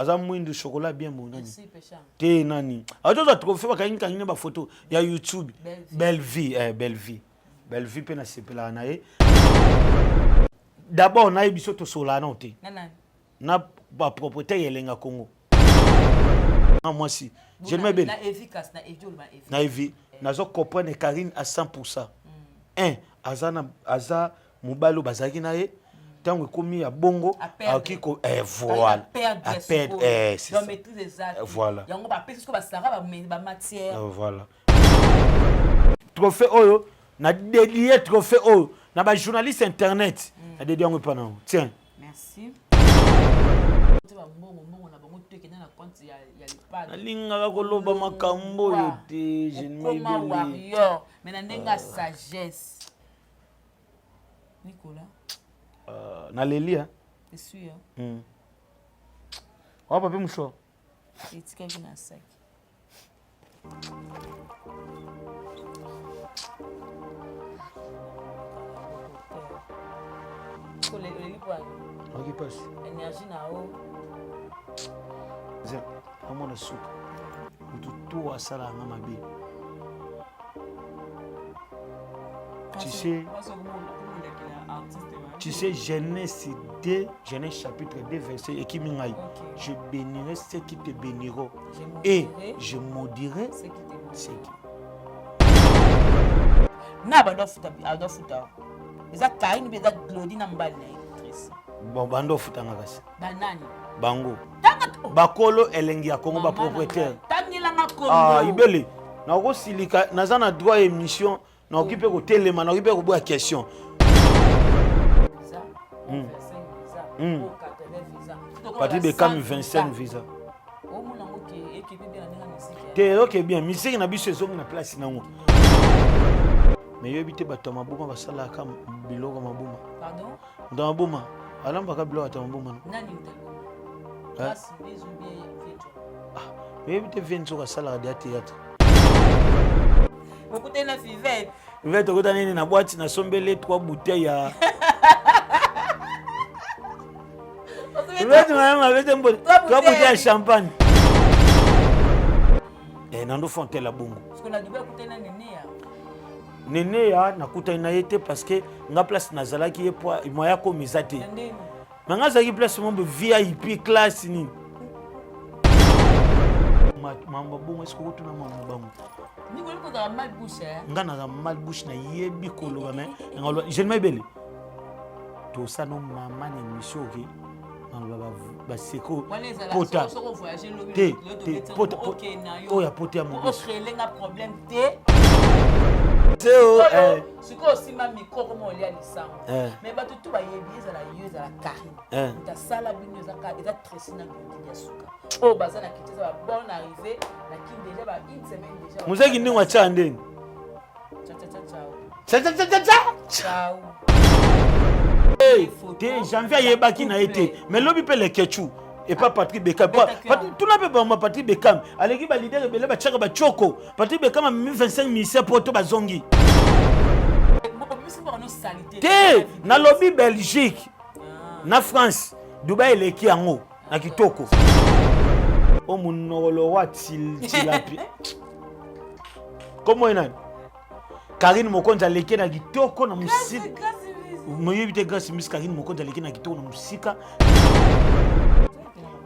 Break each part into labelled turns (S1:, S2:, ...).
S1: aza mwindu chocolat bien bon nani te nani azoza trophée bakangina ba photo ya YouTube belle vie pe na sepela na ye d'abord na biso to solana te na ba propriétaire yelenga Congo na moi si je me belle na evi nazo comprendre Karine à 100%. Aza mobalo bazaki na ye tango komi ya bongo akiko voilà voilà trophée oyo na dédié trophée oyo na ba journaliste internet na dédié ngo pana tiens
S2: merci
S1: alingaka koloba makambo oyo te je ne m'ébeli
S2: mais na ndenga sagesse Nicolas
S1: na leli hein
S2: c'est sûr
S1: oh papa moucho
S2: c'est quelque na sac
S1: ok passe
S2: énergie na haut
S1: c'est à mon soupe tout à ça là ma bé tu sais Genèse 2 Genèse chapitre 2 verset ekimingai je bénirai ceux qui te béniront et je maudirai ceux qui
S2: na bando futa eza Karine beza Claudine na mbali na actrice
S1: bon bando futa ngakasi
S2: banani
S1: bango bakolo elengi ya Congo ba propriétaire
S2: tanilanga Congo
S1: ibele na ko silika naza na droit émission na okipe ko telema na okipe ko boya question Patrick Beckham 25 visa te ok bien musique na biso ezongi na place nango mais yo bité bato maboma basala ka biloko maboma
S2: pardon
S1: dans maboma alamba ka biloko ta maboma
S2: nani utaloma kasi bezo bien viento
S1: mais bité viento ka sala de théâtre
S2: écoutez na fivette
S1: vete kota nini na boîte na sombele 3 bouteilles ya vete ma vete mbo 3 bouteilles ya champagne nando fonte la bongo
S2: parce que na diba écouter na
S1: nene ya nakuta na yete parce que nga place nazalaki ye poa moya ko mizate manga zaki place mombe VIP classe ni mambo bongo est-ce que tu na mambo bango
S2: ni ko ko mal bouche
S1: nga na mal bouche na yebi koloba mais ngalo je me belle to ça no mama ni mission ki ngalo ba seko pota te pota o ya pota mo
S2: o créer nga problème te
S1: Théo
S2: siko simba micro comme on lia lisango mais ba tout ba yebi za la yuza la Karine ta sala bino za ka eza tresina bino ya suka o baza na kiteza ba bon arrivé na kin déjà ba une semaine déjà
S1: muzeki ndingwa cha ndeni
S2: ciao
S1: te janvier yebaki na été mais lobi pe le kechu et pas Patrick Beckham tout n'a pas Patrick Beckham aleki ba leader bele ba chaka ba choko Patrick Beckham a 25 000 poto ba zongi te na lobby Belgique na France Dubai eleki yango na kitoko o munolo wa tilapi comment ina Karine Mokonza leki na kitoko na musika moyebite grâce Miss Karine Mokonza leki na kitoko na musika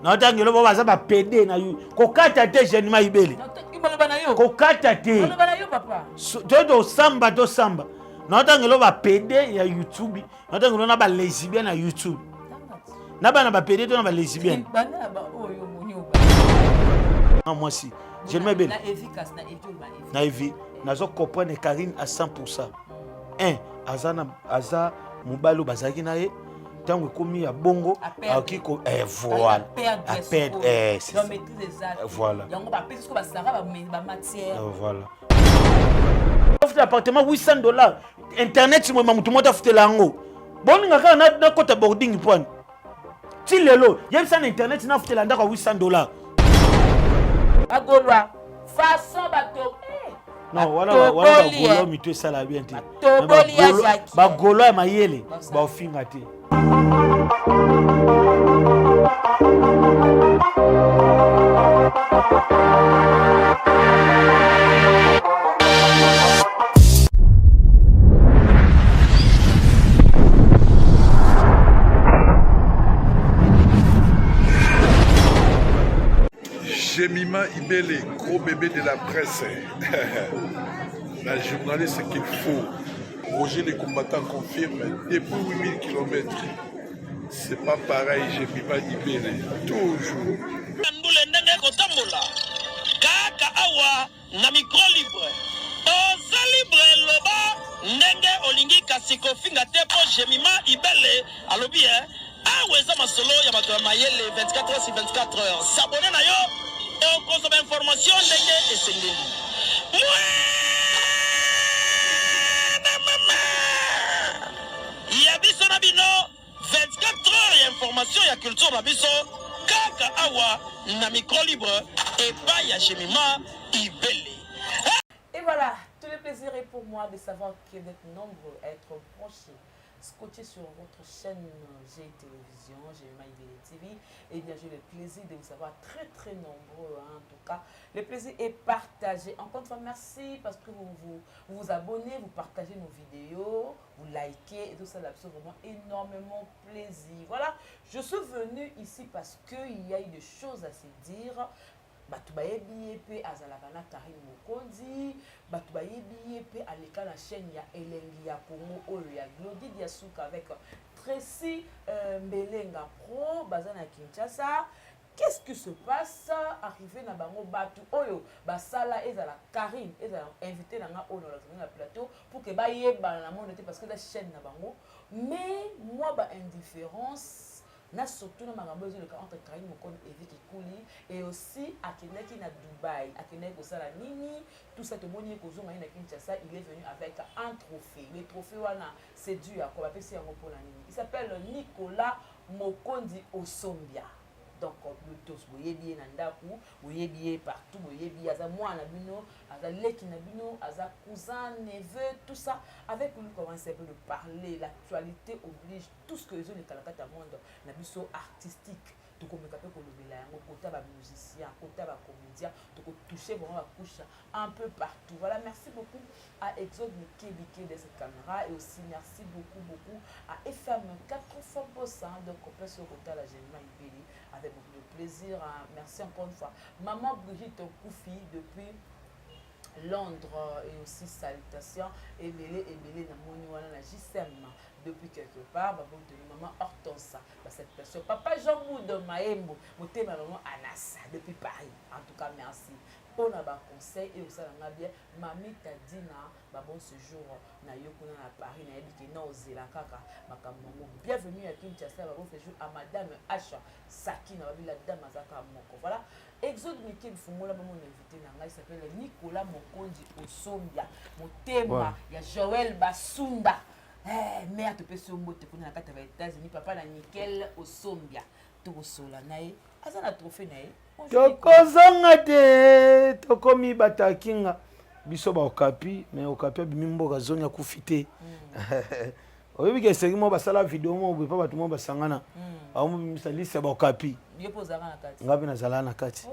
S1: na tangelo bo baza ba PD na yo kokata te jeune maibele kokata te to samba na tangelo ba PD ya YouTube na tangelo na ba lesbienne na YouTube na bana ba PD to na ba lesbienne na moi si jeune maibele na evi nazo comprendre Karine à 100%. Aza mobalo bazaki na ye tango komi ya bongo akiko voilà voilà voilà offre appartement $800 internet moi mutu mota futela ngo boninga kaka na kota boarding point ti lelo yebisa na internet na futela ndaka $800
S2: agolwa façon bato
S1: non wana golo mito sala bien te ba golo ya mayele ba ofinga te
S3: Jemima Ibele, gros bébé de la presse. La journaliste qu'il faut. Roger les combattants confirme, depuis 8000 km. C'est pas pareil, Jemima Ibele. Toujours.
S4: Kaka awa na micro libre. Oza libre loba ndenge olingi kasiko finga tepo Jemima Ibele alobi aweza masolo ya bato ya mayele 24 heures sur 24 heures. S'abonner na yo et consommer information ndenge esengeli. Ya biso na bino 24 heures ya information ya culture na biso kaka awa na micro libre et pas ya Jemima Ibele.
S2: Et voilà, tout le plaisir est pour moi de savoir que vous êtes nombreux à être branchés, scotchés sur votre chaîne G Télévision, Jemima Ibele TV. Et bien, j'ai le plaisir de vous savoir très nombreux. En tout cas, le plaisir est partagé. Encore une fois, merci parce que vous abonnez, vous partagez nos vidéos, vous likez et tout ça, là, c'est vraiment énormément plaisir. Voilà, je suis venu ici parce qu'il y a eu des choses à se dire. Batu bayebi pe azalaka na Karine Mokonzi, batu bayebi pe aleka la chaîne ya Elengi ya Congo oyo ya Glody Diasuka avec Tracy Mbelenga Pro bazana Kinshasa. Qu'est-ce qui se passe arrivé na bango batu oyo basala ezala Karine ezala invité na nga oyo na plateau pour que bayeba na monde parce que la chaîne na bango mais moi ba indifférence na surtout na makambo le cas entre Karine Mokonzi et Vicky Kouli et aussi akenaki na Dubaï akenaki kosala nini tout ça te moni kozonga na Kinshasa il est venu avec un trophée le trophée wana c'est dû à quoi apesi yango pour la nini il s'appelle Nicolas Mokonzi Osombia. Donc le tous boyebi na ndaku boyebi partout boyebi aza mwana bino aza leki na bino aza cousin neveu tout ça avec lui commence un peu de parler l'actualité oblige tout ce que les autres kalakata monde na biso artistique to komeka pe ko lobela yango kota ba musicien kota ba comédien to ko toucher vraiment la couche un peu partout. Voilà, merci beaucoup à Exode Mikebike de cette caméra et aussi merci beaucoup à FM 400% de copain sur Kota la Jemima Ibele avec beaucoup de plaisir. Merci encore une fois. Maman Brigitte Koufi depuis Londres et aussi salutations. Ebele na moni wana na JSM depuis quelque part. Babon de maman Hortense. Cette personne. Papa Jean-Moud Maembo. Moté maman Anas depuis Paris. En tout cas, merci. On a un conseil et aussi on a bien Mami Tadina bon séjour na yokuna na Paris na yebiki na ozela kaka makambo. Bienvenue à Kinshasa bon séjour à madame H Saki na la dame azaka moko. Voilà, Exode Mikel Fumola mon invité na il s'appelle Nicolas Mokonzi Osombia. Motema ya Joël Basunda. Mère te peut se mbote kuna na kata ba États-Unis papa na Nickel Osombia. To sola nae azana trophée nae.
S1: Tokozanga te tokomi batakinga biso ba okapi mais okapi bimimboka zonya kufite oyebi ke segi mo basala video mo pa batu mo basangana amu bisalisa ba okapi ngapi na zala na kati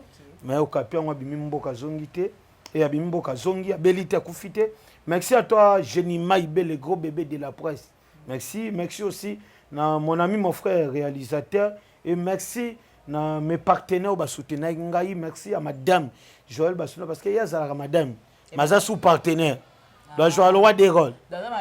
S1: mais okapi ngwa bimimboka zongi te et ya bimimboka zongi ya belite kufite. Merci à toi Jemima Ibele, le gros bébé de la presse. Merci aussi na mon ami mon frère réalisateur et merci na mes partenaires ba soutenir ngai. Merci à madame Joël Basuna parce que yazala madame maza sous partenaire doit jouer le roi des rôles madame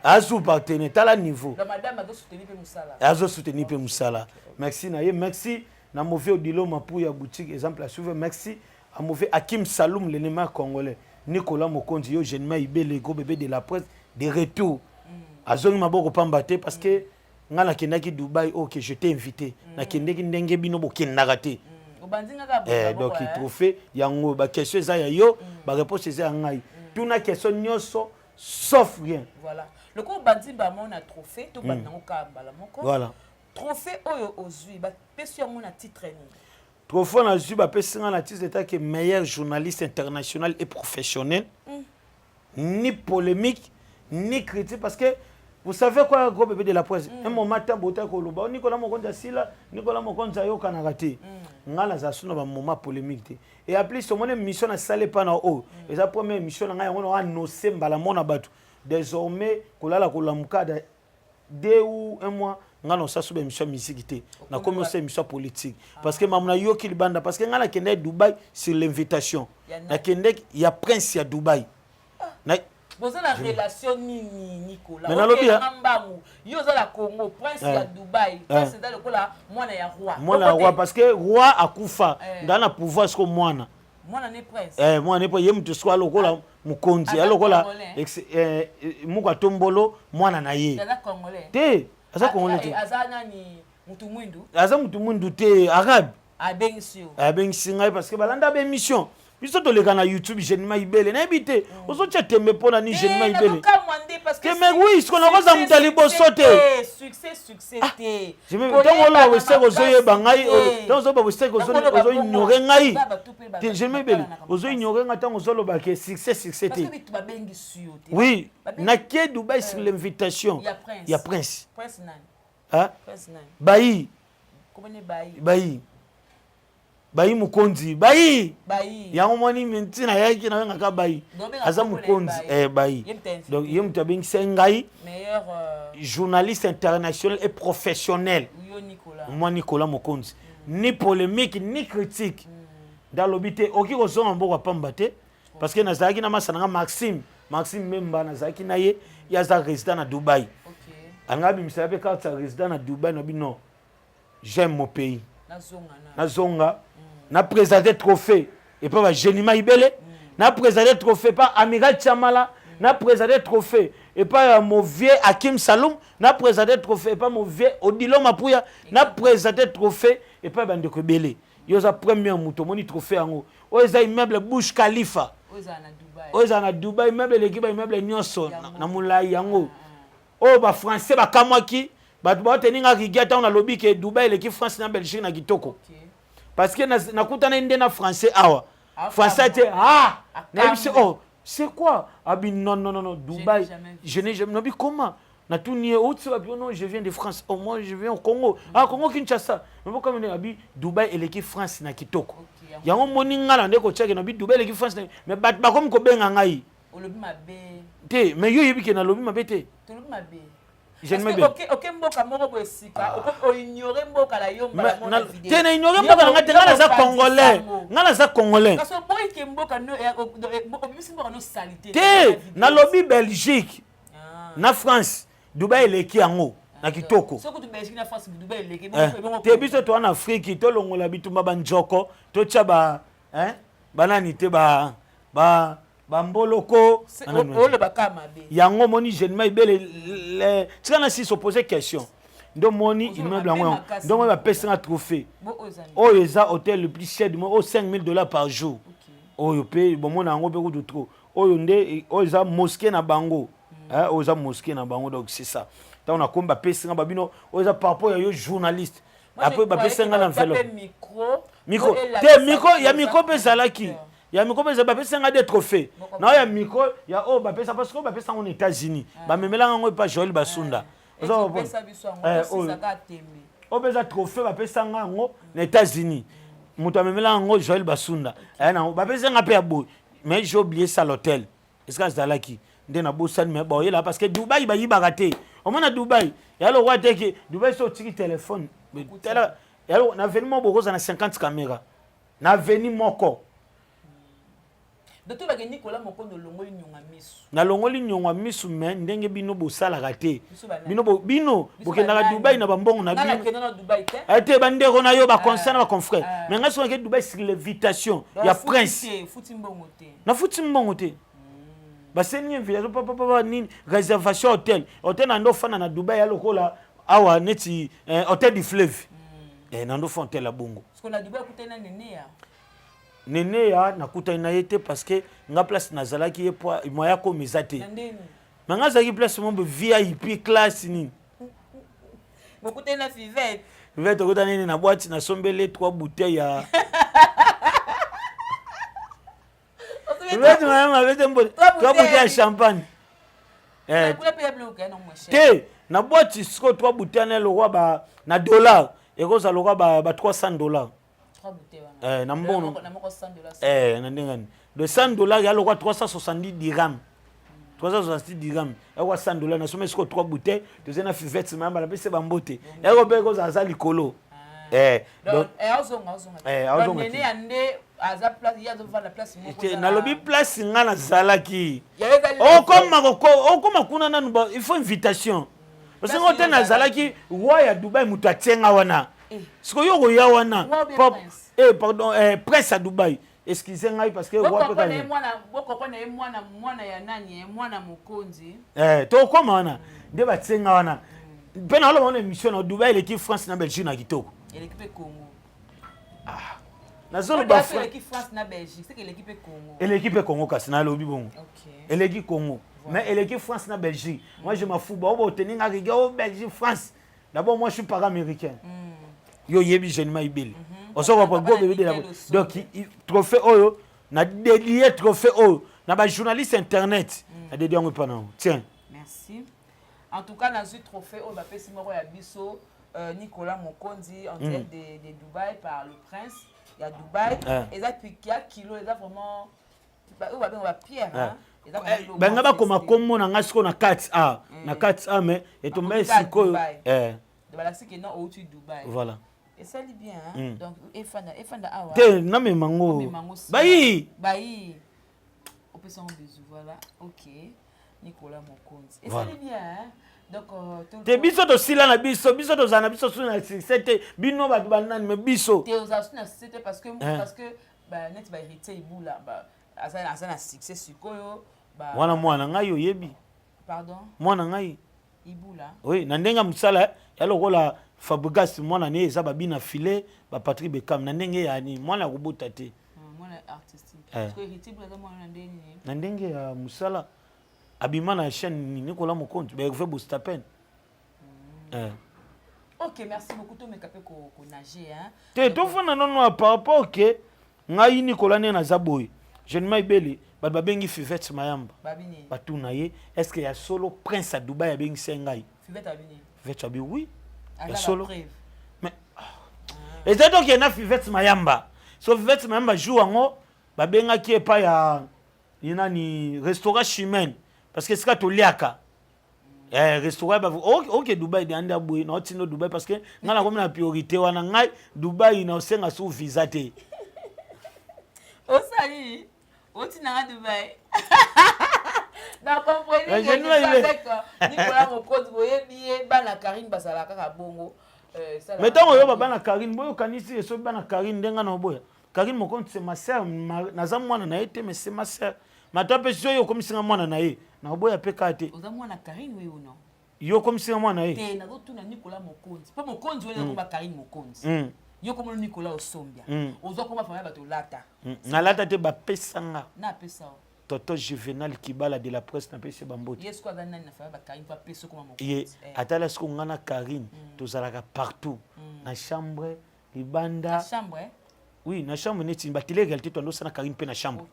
S1: a sous partenaire tala niveau la madame a soutenir pe musala azo soutenir pe musala. Merci na ye, merci na mauvais Odilo Mapouya boutique exemple à suivre. Merci à mauvais Hakim Saloum l'ennemi congolais Nicolas Mokonzi yo Jemima Ibele, le gros bébé de la presse de retour azongi maboko pambate parce que nga na kendaki Dubaï OK je t'ai invité na kendeki ndenge bino bokendaka te donc il trophée yango ba question eza ya yo ba réponse eza ngai tuna question nyonso sauf rien.
S2: Voilà, le coup bandimba mona trophée to banda ka mbala moko.
S1: Voilà,
S2: trophée oyo ozui ba peso yango na titre ni
S1: trophée na zui ba peso na titre état que meilleur journaliste international et professionnel. Ni polémique ni critique parce que vous savez quoi, gros bébé de la presse? Un moment, Tambota Koloba, Nicolas Mokonzi Sila, Nicolas Mokonzi Ayoka Narate. Ngala za suna ba moment polémique. Et après, ce moment mission na salé pas na haut. Et sa première mission na on a annoncé mbala mona batu. Désormais, kolala kolamuka de 2 ou 1 mois, ngana osasu émission musique te na comme aussi émission politique parce que mamna yo ki libanda parce que ngana kende Dubaï sur l'invitation na kende ya prince ya Dubaï na
S2: vous avez la relation Nicolas
S1: mais nalobi
S2: yo za la Congo prince ya Dubaï prince dans le kola mwana ya roi
S1: mwana roi parce que roi akufa ndana pouvoir ce ko mwana
S2: ne prince
S1: mwana ne ye mutu swalo kola mukonzi alokola muka tombolo mwana na ye te aza congolais te
S2: aza nani mutu mwindu
S1: aza mutu mwindu te arabe
S2: abengisi
S1: ngai parce que balanda ba émission biso toleka na YouTube Génima Ibele na ebite ozotia tembe pona ni Génima Ibele que mais oui ce qu'on a koza mutali bosote
S2: succès te
S1: je me tango la wese ozoyeba ngai tango ba wese ozo ignorer ngai te Génima Ibele ozo ignorer ngai tango zoloba que succès te oui na ke Dubaï sur l'invitation ya prince
S2: nani
S1: bayi
S2: bayi
S1: bayi mukonzi bayi yango moni mentina yaki na ngaka bayi aza mukonzi bayi donc yem tabing sengai
S2: meilleur
S1: journaliste international et professionnel moi Nicolas Mukonzi ni polémique ni critique dans l'obité oki ko zonga mboko pamba te parce que nazaki na masana Maxime Memba nazaki na ye yaza résident na Dubaï angabi misabe ka résident na Dubaï no bino j'aime mon pays nazonga na présenté trophée et pas Génima Ibele na présenté trophée pas Amiral Chamala na présenté trophée et pas mon vieux Hakim Saloum na présenté trophée et pas mon vieux Odilo Mapuya na présenté trophée et pas Bandeko Belé yoza premier muto moni trophée yango oza immeuble Burj Khalifa oza na Dubaï immeuble l'équipe immeuble nyonso na mulai yango o ba français ba kamwaki ba teninga kigata on a lobby que Dubaï l'équipe France na Belgique na kitoko parce que nakutana ndena français awa français te oh c'est quoi non Dubaï je n'ai jamais vu comment na tout nié non je viens de France au moins je viens au Congo Congo Kinshasa mais comme Dubaï et l'équipe France na kitoko yango moni ngala ndeko check na Dubaï l'équipe France mais ba comme ko benga ngai
S2: olobi mabe
S1: te mais yo yebi ke na lobi mabe te
S2: to lobi mabe
S1: je ne me
S2: bien OK mboka moko bo esika o ignorer mboka la yomba na vidéo
S1: te na ignorer mboka nga te ngala za congolais
S2: parce que boy ke mboka no obimisi mboka no salité
S1: te na lobi Belgique na France Dubaï leki yango na kitoko
S2: soko tu Belgique na France Dubaï leki
S1: te biso to en Afrique to longola bitumba banjoko to tcha banani te ba bamboloko
S2: ole bakama be
S1: yango moni Génima Ibele tikana si se poser question ndo moni immeuble yango ndo mo ba pesa trophée oyo eza hôtel le plus cher du monde $5,000 par jour oyo pe bon mona yango pe ko trop oyo nde oyo eza mosquée na bango oyo eza mosquée na bango donc c'est ça tant on a komba pesa babino oyo eza par rapport ya yo journaliste après ba pesa ngana enveloppe micro te micro ya micro pesa laki ya miko pesa ba pesa des trophées na ya miko ya o ba pesa parce que ba pesa en États-Unis ba memela ngo pa Joël Basunda
S2: o
S1: pesa trophée ba pesa ngo na États-Unis muto memela ngo Joël Basunda na ba pesa nga pe abo mais j'ai oublié ça l'hôtel est-ce que ça laki ndé na bosan mais ba là parce que Dubaï ba yiba raté au moins na Dubaï ya le roi te que Dubaï so tiki téléphone mais tela ya na événement boko na 50 caméras na veni moko
S2: de tout bagé Nicolas Mokondo longoli nyonga misu
S1: na longoli nyonga misu mais ndenge bino bosala raté bino bokenda Dubaï na bambongo na bino
S2: na Dubaï te
S1: ate bandeko na yo ba concert na confrère mais ngaso ke Dubaï sur l'invitation ya prince
S2: futi mbongo te
S1: na futi mbongo te ba seni invitation papa ni réservation hôtel na ndo fana na Dubaï ya lokola awa neti hôtel du fleuve na ndo fana hôtel la bongo
S2: parce que na Dubaï kutena nenea
S1: nene ya nakuta na yete parce que nga place nazalaki ye po moya ko mizate mais nga zaki place mo VIP classe ni
S2: bokuta na fivette
S1: to kuta nini na boîte na sombele 3 bouteilles ya Fivette avec 3 bouteilles de champagne te na boîte sko 3 bouteilles na le roi ba na dollar et ko za le roi ba $300 na mbono na ndengani de $100 ya le roi 370 dirhams 366 dirhams eko $100 na somme siko 3 bouteilles toze na fivete mayamba na pese bambote eko be ko za likolo
S2: donc nene yande aza place ya zo vana place moko
S1: nalobi place nga na zalaki okoma kuna nanu ba il faut invitation parce que ngote na zalaki roi ya Dubai mutu atenga wana siko yo ya wana pardon prince à Dubai excusez ngai parce que roi
S2: pe kana mwana ya nani mwana mokonzi
S1: to koma wana nde batenga wana pe na lo émission na Dubai l'équipe France na Belgique na kitoko
S2: l'équipe Congo
S1: Nazolo
S2: ba l'équipe France na Belgique c'est que l'équipe Congo
S1: et l'équipe Congo kasi na lobi bongo et l'équipe Congo mais l'équipe France na Belgique moi je m'en fous ba obtenir nga riga Belgique France d'abord moi je suis pas américain yo yebi jeune maibeli on se reprend go bébé de la donc trophée oyo na délié trophée oyo na ba journaliste internet na dédié on pas non tiens
S2: merci en tout cas na ce trophée oyo ba pesi moko ya biso Nicolas Mokonzi en tête de Dubaï par le prince il y a Dubaï et ça puis qui a kilo et ça vraiment va pierre hein
S1: ben nga ba koma komo na ngasiko na 4A na 4A mais et to mais siko
S2: de la c'est que non au dessus Dubaï
S1: voilà
S2: et ça dit bien hein donc efanda awa
S1: te na me mango bayi
S2: on peut s'en bisou voilà OK Nicolas Mokonzi et ça dit bien hein donc
S1: te biso to sila na biso to zana biso suna c'était bino ba banane me biso
S2: te osasuna c'était parce que ba net ba hérité ibula ba asana succès sikoyo ba
S1: mwana ngai oyebi
S2: pardon
S1: mwana ngai
S2: ibula
S1: oui na ndenga musala ya lokola Fabregas mwana ne eza babina filet ba Patrick Beckham na ndenge ya ni mwana kubota te
S2: mwana artistique parce que hérité ibula mwana ndenge
S1: na ndenge ya musala abima na chaîne Nicolas Mokonzi ba fait Bostapen
S2: OK merci beaucoup to mekapé ko nager hein
S1: te to fona non par rapport que ngai Nicolas ne na zaboy jeune maibeli ba bengi Fivette Mayamba
S2: babini
S1: batuna ye est-ce que ya solo prince à Dubaï ya bengi sengai
S2: Fivette abini
S1: Fivette abi oui
S2: ya solo
S1: mais et c'est donc il y a Fivette Mayamba so Fivette Mayamba joue ango ba benga ki epa ya ni restaurant Chimène parce que c'est ka to liaka restaurant ba OK Dubaï de anda boy na otino Dubaï parce que ngana comme na priorité wana ngai Dubaï na osenga sous visa te
S2: osali otina Dubaï na comprenez avec Nicolas Mokonzi boyebi bana Karine basala kaka bongo
S1: mais tant yo bana Karine boyo kanisi eso bana Karine ndenga na boya Karine Mokonzi c'est ma sœur naza mwana na été mais c'est ma sœur matape yo comme singa mwana na ye na boya peka te
S2: oza mwana Karine we uno
S1: yo comme singa mwana ye
S2: te na tuna Nicolas Mokonzi po Mokonzi we ko ba Karine Mokonzi yo comme Nicolas Osombia ozo ko ba famille bato lata
S1: na lata te ba pesanga
S2: na pesa
S1: Toto Juvenal Kibala de la presse na pese bambote
S2: yes quoi dans na famille ba Karine pa pesa ko Mokonzi
S1: ye atala sko ngana Karine tozalaka partout na chambre libanda
S2: chambre
S1: oui na chambre neti ba télé réalité to ndo sana Karine pe na chambre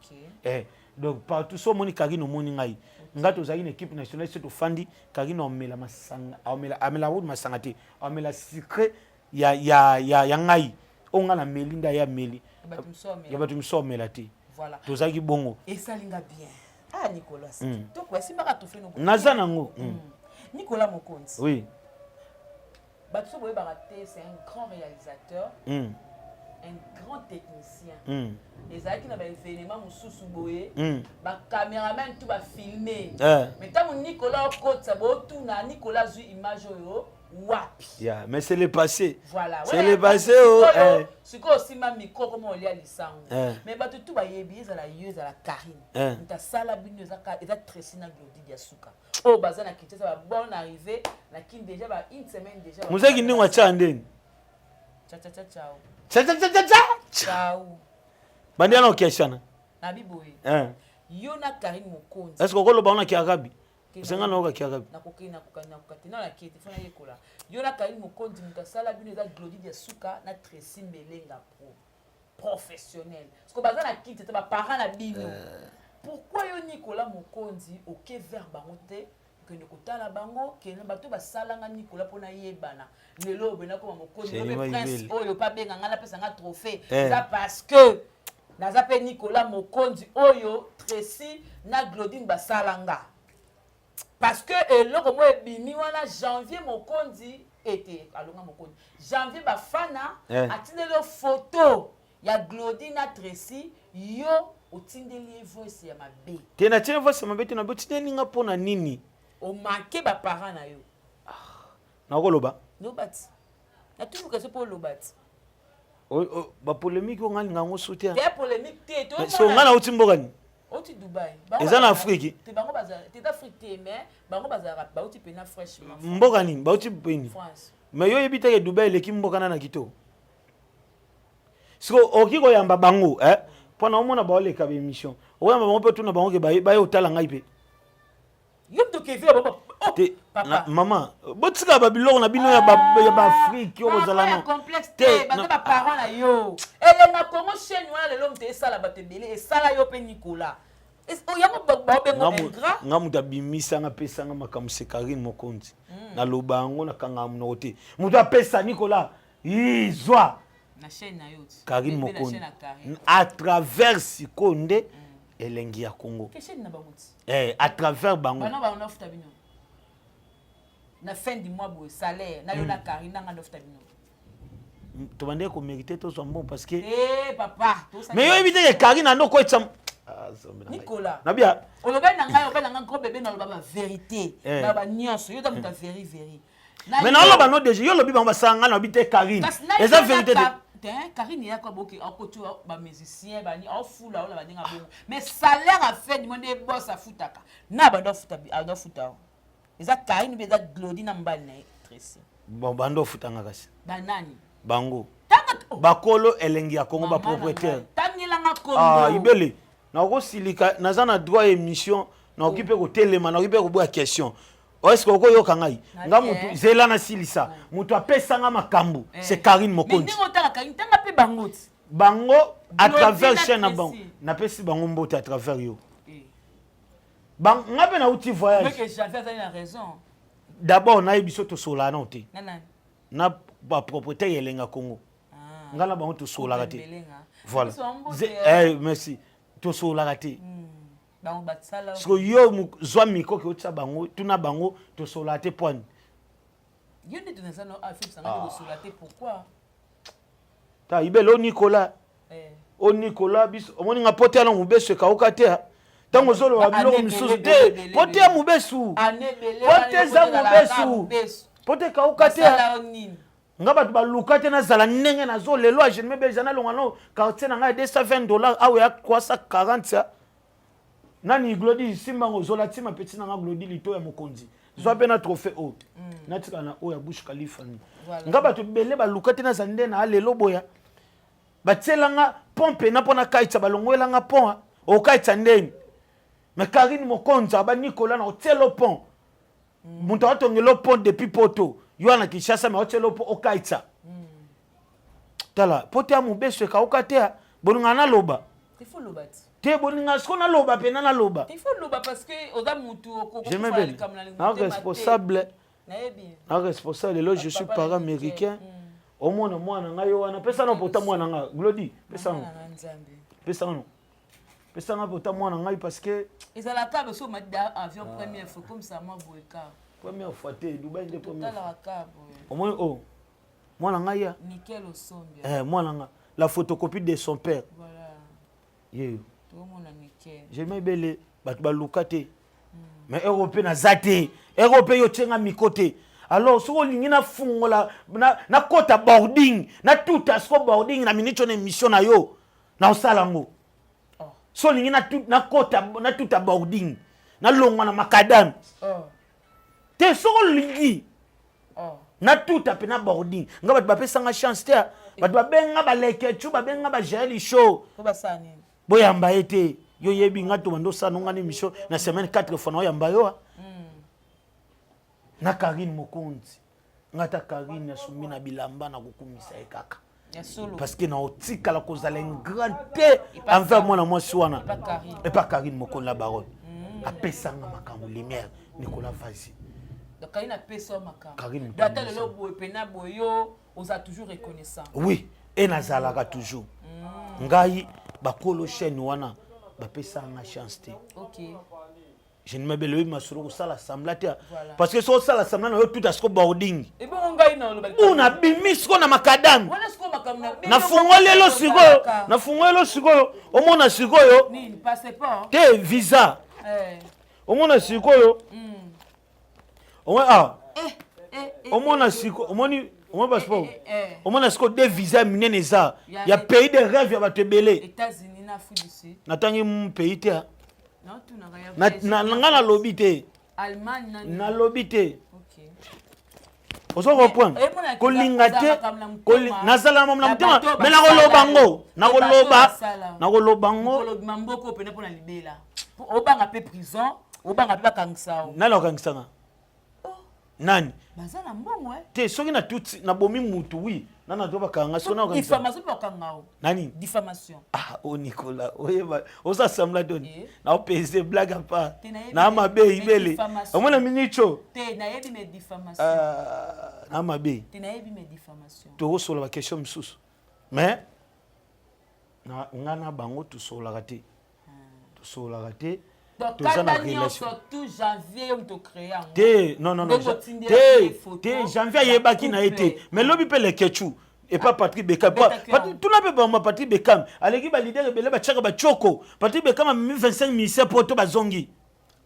S1: donc partout so moni Karine moni ngai ngato za une équipe nationale c'est to fandi Karine omela masanga amela road masangate amela secret ya ngai onga na melinda ya meli ya batu msomela te
S2: voilà
S1: tozaki bongo
S2: et ça linga bien Nicolas to quoi si maka to fait no
S1: naza nango
S2: Nicolas Mokonzi
S1: oui
S2: batu boye baraté c'est un grand réalisateur un grand technicien les aki na ba événement mususu boye ba caméraman tout ba filmer mais tant Nicolas Kotsa bo tout na Nicolas zu image yo wapi
S1: mais c'est le passé
S2: voilà
S1: c'est le passé
S2: siko sima micro comme on lia lisango mais ba tout ba yebi za la Karine nta sala bino za Tracy na Glody dia suka baza na kitesa ba bon arrivé na kin déjà ba une semaine déjà
S1: muzeki ndingwa cha ndeni
S2: ciao
S1: bandia na okeshana
S2: na biboye yo na Karine Mokonzi
S1: est-ce que kolo baona ki arabi senga na oka ki arabi
S2: na kokena kokana na kiti fana yekola yo na Karine Mokonzi mutasala bino za Glody dia suka na Tracy Mbelenga professionnel parce que baza na kiti te ba parents na bino pourquoi yo Nicolas Mokonzi OK vers bangote que ne kotala bango que ne bato basalanga Nicolas pona yebana lelo bena ko Mokonzi le prince oyo pa benga ngana pesa nga trophée ça parce que naza pe Nicolas Mokonzi oyo Tracy na Glody basalanga parce que eloko mo ebimi wana janvier mokonzi été alonga mokonzi janvier bafana atindeli photo ya Glody na Tracy yo otindeli voice ya mabe
S1: te na tiena voice ya mabe te na botindeli nga pona nini
S2: o manqué ba parents na yo
S1: na koloba
S2: no bati na toujours que c'est pour le bati
S1: ba polémique on ngalinga ngo soutien
S2: des polémique te to
S1: so ngana uti mboka ni
S2: oti Dubai
S1: eza na Afrique
S2: te bango baza te Afrique mais bango baza ba oti pena fraîchement
S1: mboka ni ba uti peni
S2: France
S1: mais yo yebita ke Dubai leki mboka na kito siko okiko yamba bango pona omona ba oleka ba émission oyamba bango pe tuna bango ke ba yo tala ngai pe
S2: yo to ke via baba
S1: papa maman botika ba biloko na bino ya ba Afrique yo bozala no
S2: complexe te ba ba parents na yo ele na Congo chaîne wana lelo mte sala batebele e sala yo pe Nicolas oyamo ba bengo ingrat
S1: ngamu tabimisa nga pesa nga makamuse Karine Mokonzi na lobango na kanga mnoko te mutu apesa Nicolas izwa
S2: na chaîne na yo
S1: Karine Mokonzi à travers Sikonde elengi ya Congo à travers bango
S2: bana ba onofuta bino na fin du mois bo salaire na yo na Karine na onofuta bino
S1: to bande ko mériter to so bon parce que
S2: papa
S1: mais yo éviter que Karine ando ko etsa
S2: Nicolas
S1: na bien
S2: olobe na nga gros bébé na ba vérité na ba nyonso yo ta muta veri
S1: mais na loba no déjà yo lobi ba sanga na bité Karine eza vérité
S2: Karine ya ko boki akotu ba musicien ba ni en fula ona ba dinga bongo mais salaire a fait du monde boss a futaka na ba do futa eza Karine be eza Glody na mbali na Tracy
S1: bon bando futanga kasi
S2: banani
S1: bango bakolo elengi ya Congo ba propriétaire
S2: tangilanga kondo
S1: ibele na ko silika naza na droit émission na okipe ko telema na okipe ko boya question est-ce que oko yoka ngai nga mutu zela na silisa mutu apesa nga makambo c'est Karine Mokonzi
S2: mais ndingo tala Karine tanga pe
S1: bango à travers chaîne na bango na pesi bango mbote à travers yo bang nga pe na uti voyage
S2: mais que j'avais la raison
S1: d'abord na ebiso to sola na ote
S2: nana
S1: na ba propriétaire yelenga Congo nga na bango to sola raté voilà merci to sola raté
S2: bango batsala
S1: so yo zwa miko ke otsa bango tuna bango to sola raté point
S2: yo ne tenez ça no affaire ça to sola raté pourquoi
S1: ta ibelo Nicolas o Nicolas biso omoni nga pote ala mubeso ka okatea tango zolo wa biloko misusu te pote ya mubesu pote za mubesu pote ka okatea nga batu baluka te na zala ndenge na zo lelo a jeune mebe jana longa no quartier na nga $220 awe ya 340 nani Glody simba ngozola tima petit na nga Glody lito ya mokonzi zo pe na trophée haute na tika na o ya Bush Khalifa ni nga batu bele baluka te na zande na lelo boya batelanga pompe na pona kaitsa balongwela nga pont o kaitsa ndeni mais Karine Mokonzi ba Nicolas na hotelo pont muntu atongelo pont depuis Poto yo na Kinshasa mais hotelo pont o kaitsa tala pote ya mubeso ka okatea boninga na loba
S2: il faut lobati
S1: te boninga skona loba pena na loba
S2: il faut loba parce que oza mutu
S1: je me belle na responsable là je suis parent américain au moins mwana nga yo wana pesa na pota mwana nga Glody pesa no pesa na pota mwana nga parce que
S2: ezala ka so ma avion première fois comme ça moi boeka
S1: première fois te Dubai de première
S2: fois
S1: au moins mwana nga ya
S2: nickel au sombi
S1: mwana nga la photocopie de son père
S2: voilà
S1: yo
S2: tout mona nickel
S1: je me belle batu baluka te mais européen na zate européen yo tsenga mikote alors so lingi na fungola na kota boarding na tout asko boarding na minute on émission na yo na osalango so lingi na kota na tout boarding na longwa na makadam te so lingi na tout apena boarding nga batu bapesa nga chance te batu babenga baleke chu babenga ba jeli show
S2: ko basani
S1: boyamba ete yo yebi nga to bando sa nonga ni mission na semaine 4 fois na yamba yo na Karine Mokonzi ngata Karine na sumi na bilamba na kukumisa ekaka parce que na otika la kozala un grand té envers moi na moi swana et pas Karine Mokonzi la baronne apesa nga makambo lumière Nicolas Vazi
S2: donc Karine apesa makambo
S1: Karine
S2: data le lobo pena boyo osa toujours reconnaissant
S1: oui et nazalaka toujours ngai bakolo chaîne wana bapesa nga chance te
S2: OK
S1: je ne m'appelle pas masolo ko sala sambla te parce que so sala sambla na tout à ce boarding
S2: et bon ngai na lo ba
S1: una bimis ko na makadam na fungolelo sikoyo omona sikoyo
S2: ni passeport
S1: te visa omona sikoyo omona sikoyo omoni passeport omona sikoyo de visa minene eza ya pays de rêve ya bato ebele
S2: États-Unis na Afrique du Sud
S1: natangi pays te
S2: nga
S1: na lobi te
S2: Allemagne
S1: na lobi te ozo point kolinga te nazala na motema mais nakoloba ngo
S2: mamboko pene pona libela obanga pe prison obanga pe bakangisa
S1: nani okangisanga nani
S2: bazana mbongo
S1: te soki na tuti na bomi mutu wi nana to bakanga sona
S2: okangisanga diffamation bakangao
S1: nani
S2: diffamation
S1: o Nicolas oyeba oza samla doni na opese blague apa na mabe ibele omona minicho
S2: te na yebi me diffamation
S1: na mabe
S2: te na yebi me diffamation
S1: to osola ba question msusu mais na ngana bango to sola raté
S2: donc quand nous tout janvier on te créer
S1: non janvier yebaki na été mais lobi pe le kechu et pas Patrick Bekam tout na pe ba Patrick Bekam aleki ba leader ebele ba chaka ba choko Patrick Bekam a 25 ministères pour to bazongi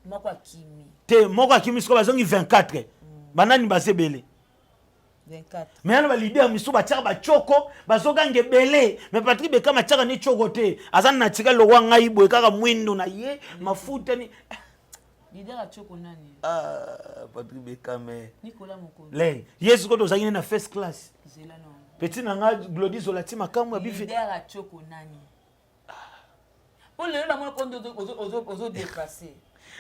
S2: moko akimi
S1: moko akimi sko bazongi 24 banani basebele
S2: 24
S1: mais ana ba leader miso ba chaka ba choko bazonga belé mais Patrick Bekam a chaka ni choko te azana na tika lo wanga ibo kaka mwindo na ye mafuta ni
S2: leader a choko nani
S1: Patrick Bekam
S2: Nicolas Moko
S1: le yesu ko to zangine na first class
S2: zela non
S1: petit nanga Glody Zolati makamwa bife
S2: leader a choko nani pour le na mo kondo ozo dépasser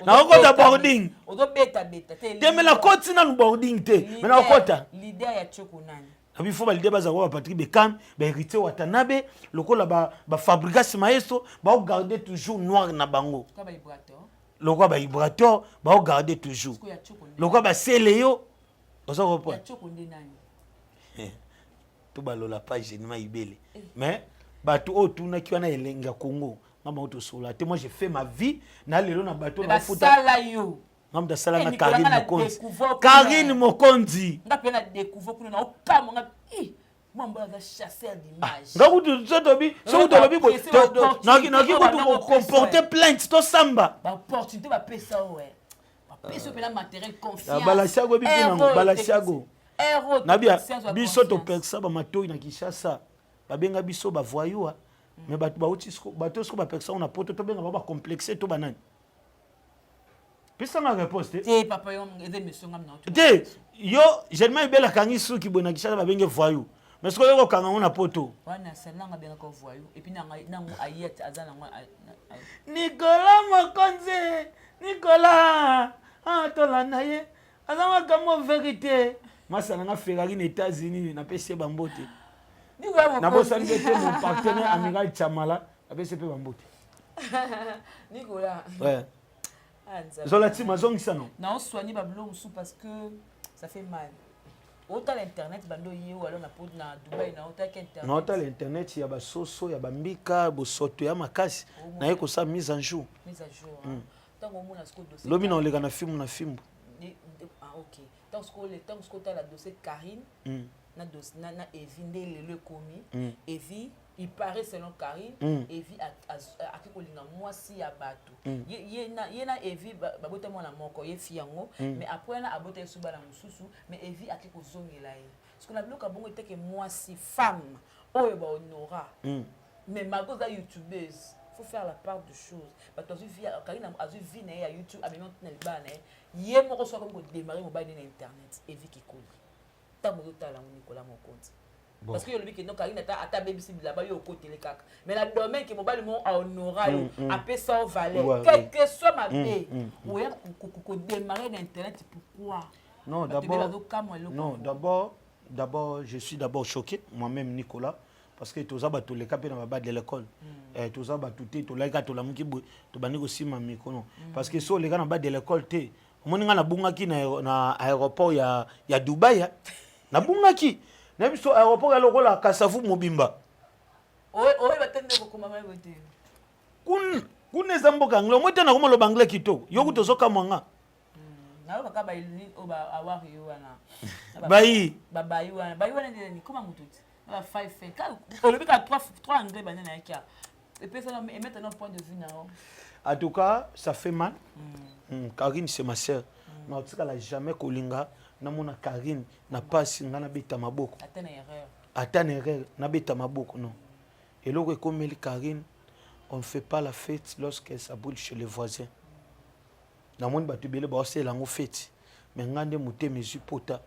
S1: na okota boarding
S2: ozo beta
S1: te me la koti na boarding te me na okota
S2: leader ya choko nani
S1: abi fo ba leader baza ko Patrick Bekam ba hérité Watanabe lokola ba Fabrice Maestro ba garder toujours noir na bango
S2: ka ba vibrateur
S1: lokola ba vibrateur ba garder toujours lokola ba Seleyo ozo ko point
S2: ya choko nani
S1: to balola page ni maibele mais bato o tuna kiwana elenga Congo ngamba oto sola te moi j'ai fait ma vie na lelo na bato na futa
S2: sala yo
S1: ngamba sala na Karine Mokonzi
S2: nga pe na découvrir kuna na okamo nga mambo ya chasseur d'image
S1: nga kutu sotobi boy na ki kutu comporter plainte to samba
S2: ba opportunité ba pesa ouais ba pesa pe na matériel confiance
S1: balashago bi kuna balashago nabia biso to persa ba matoi na Kinshasa babenga biso ba voyou mais bato bato sko ba persa on a poto to benga ba complexé to banani pesa na réponse
S2: te papa yo ede monsieur ngam na
S1: te yo jeune bela kangi suki bona Kinshasa ba benga voyou mais sko yo kanga on a poto
S2: wana salanga benga ko voyou et puis nango ayet azana ngo
S1: Nicolas Mokonzi Nicolas tolanda ye azama comme vérité masana na Ferrari na États-Unis na pese bambote na bosani bete mon partenaire amiral Chamala na pese pe bambote
S2: Nicolas
S1: ouais Zolati mazongisa non
S2: na on soigner ba blog sous parce que ça fait mal autant l'internet bando yeo alors na pod na Dubai na autant qu'internet
S1: na autant l'internet ya ba soso ya bambika bosoto ya makasi na yeko sa mise à jour tango mona sko dossier lobi na olega na film
S2: ok tant ce que la dossier Karine na dossier na Evi le komi Evi il paraît selon Karine Evi a kolinga mwasi ya bato yena Evi babota mwana moko ye fiango mais après na abota suba la mususu mais Evi a kozongela ye parce que la bloka bongo était que mwasi femme oyo ba honora mais mago za youtubeuse faut faire la part de choses parce que Karine a vu na ya YouTube a même na libana ye moko so comme démarrer mobile na internet Evi kikoli ta mo tala Nicolas Mokonzi parce que yo lobi que non Karine ata BBC là-bas yo côté les kaka mais la domaine que mobile mo a honora yo après ça valeur quel que soit ma vie oya ko démarrer na internet pourquoi
S1: non d'abord je suis d'abord choqué moi-même Nicolas parce que tous abato les capés na bas de l'école tous abato te to laika to lamuki to bani ko sima mikono parce que so les gars na bas de l'école te moninga na bungaki na aéroport ya Dubai na bungaki na biso aéroport ya lokola Kasavu Mobimba
S2: oye batende ko koma mai bote
S1: kun kuna eza mboka anglais moi tena koma loba anglais kitoko yo kutozoka mwanga
S2: nalo kaka ba ili oba awari yo wana
S1: bayi
S2: wana ni koma mututi ba 5 fait ka olobika 3 anglais banana yakia et puis ça et maintenant point de vue nao
S1: en tout cas ça fait mal Karine c'est ma sœur na otika la jamais kolinga na mona Karine na pasi ngana beta maboko atana erreur na beta maboko non et loko komeli Karine on ne fait pas la fête lorsque ça brûle chez les voisins. Na moni batu bele ba osela ngo fête. Mais ngande muté mesu pota.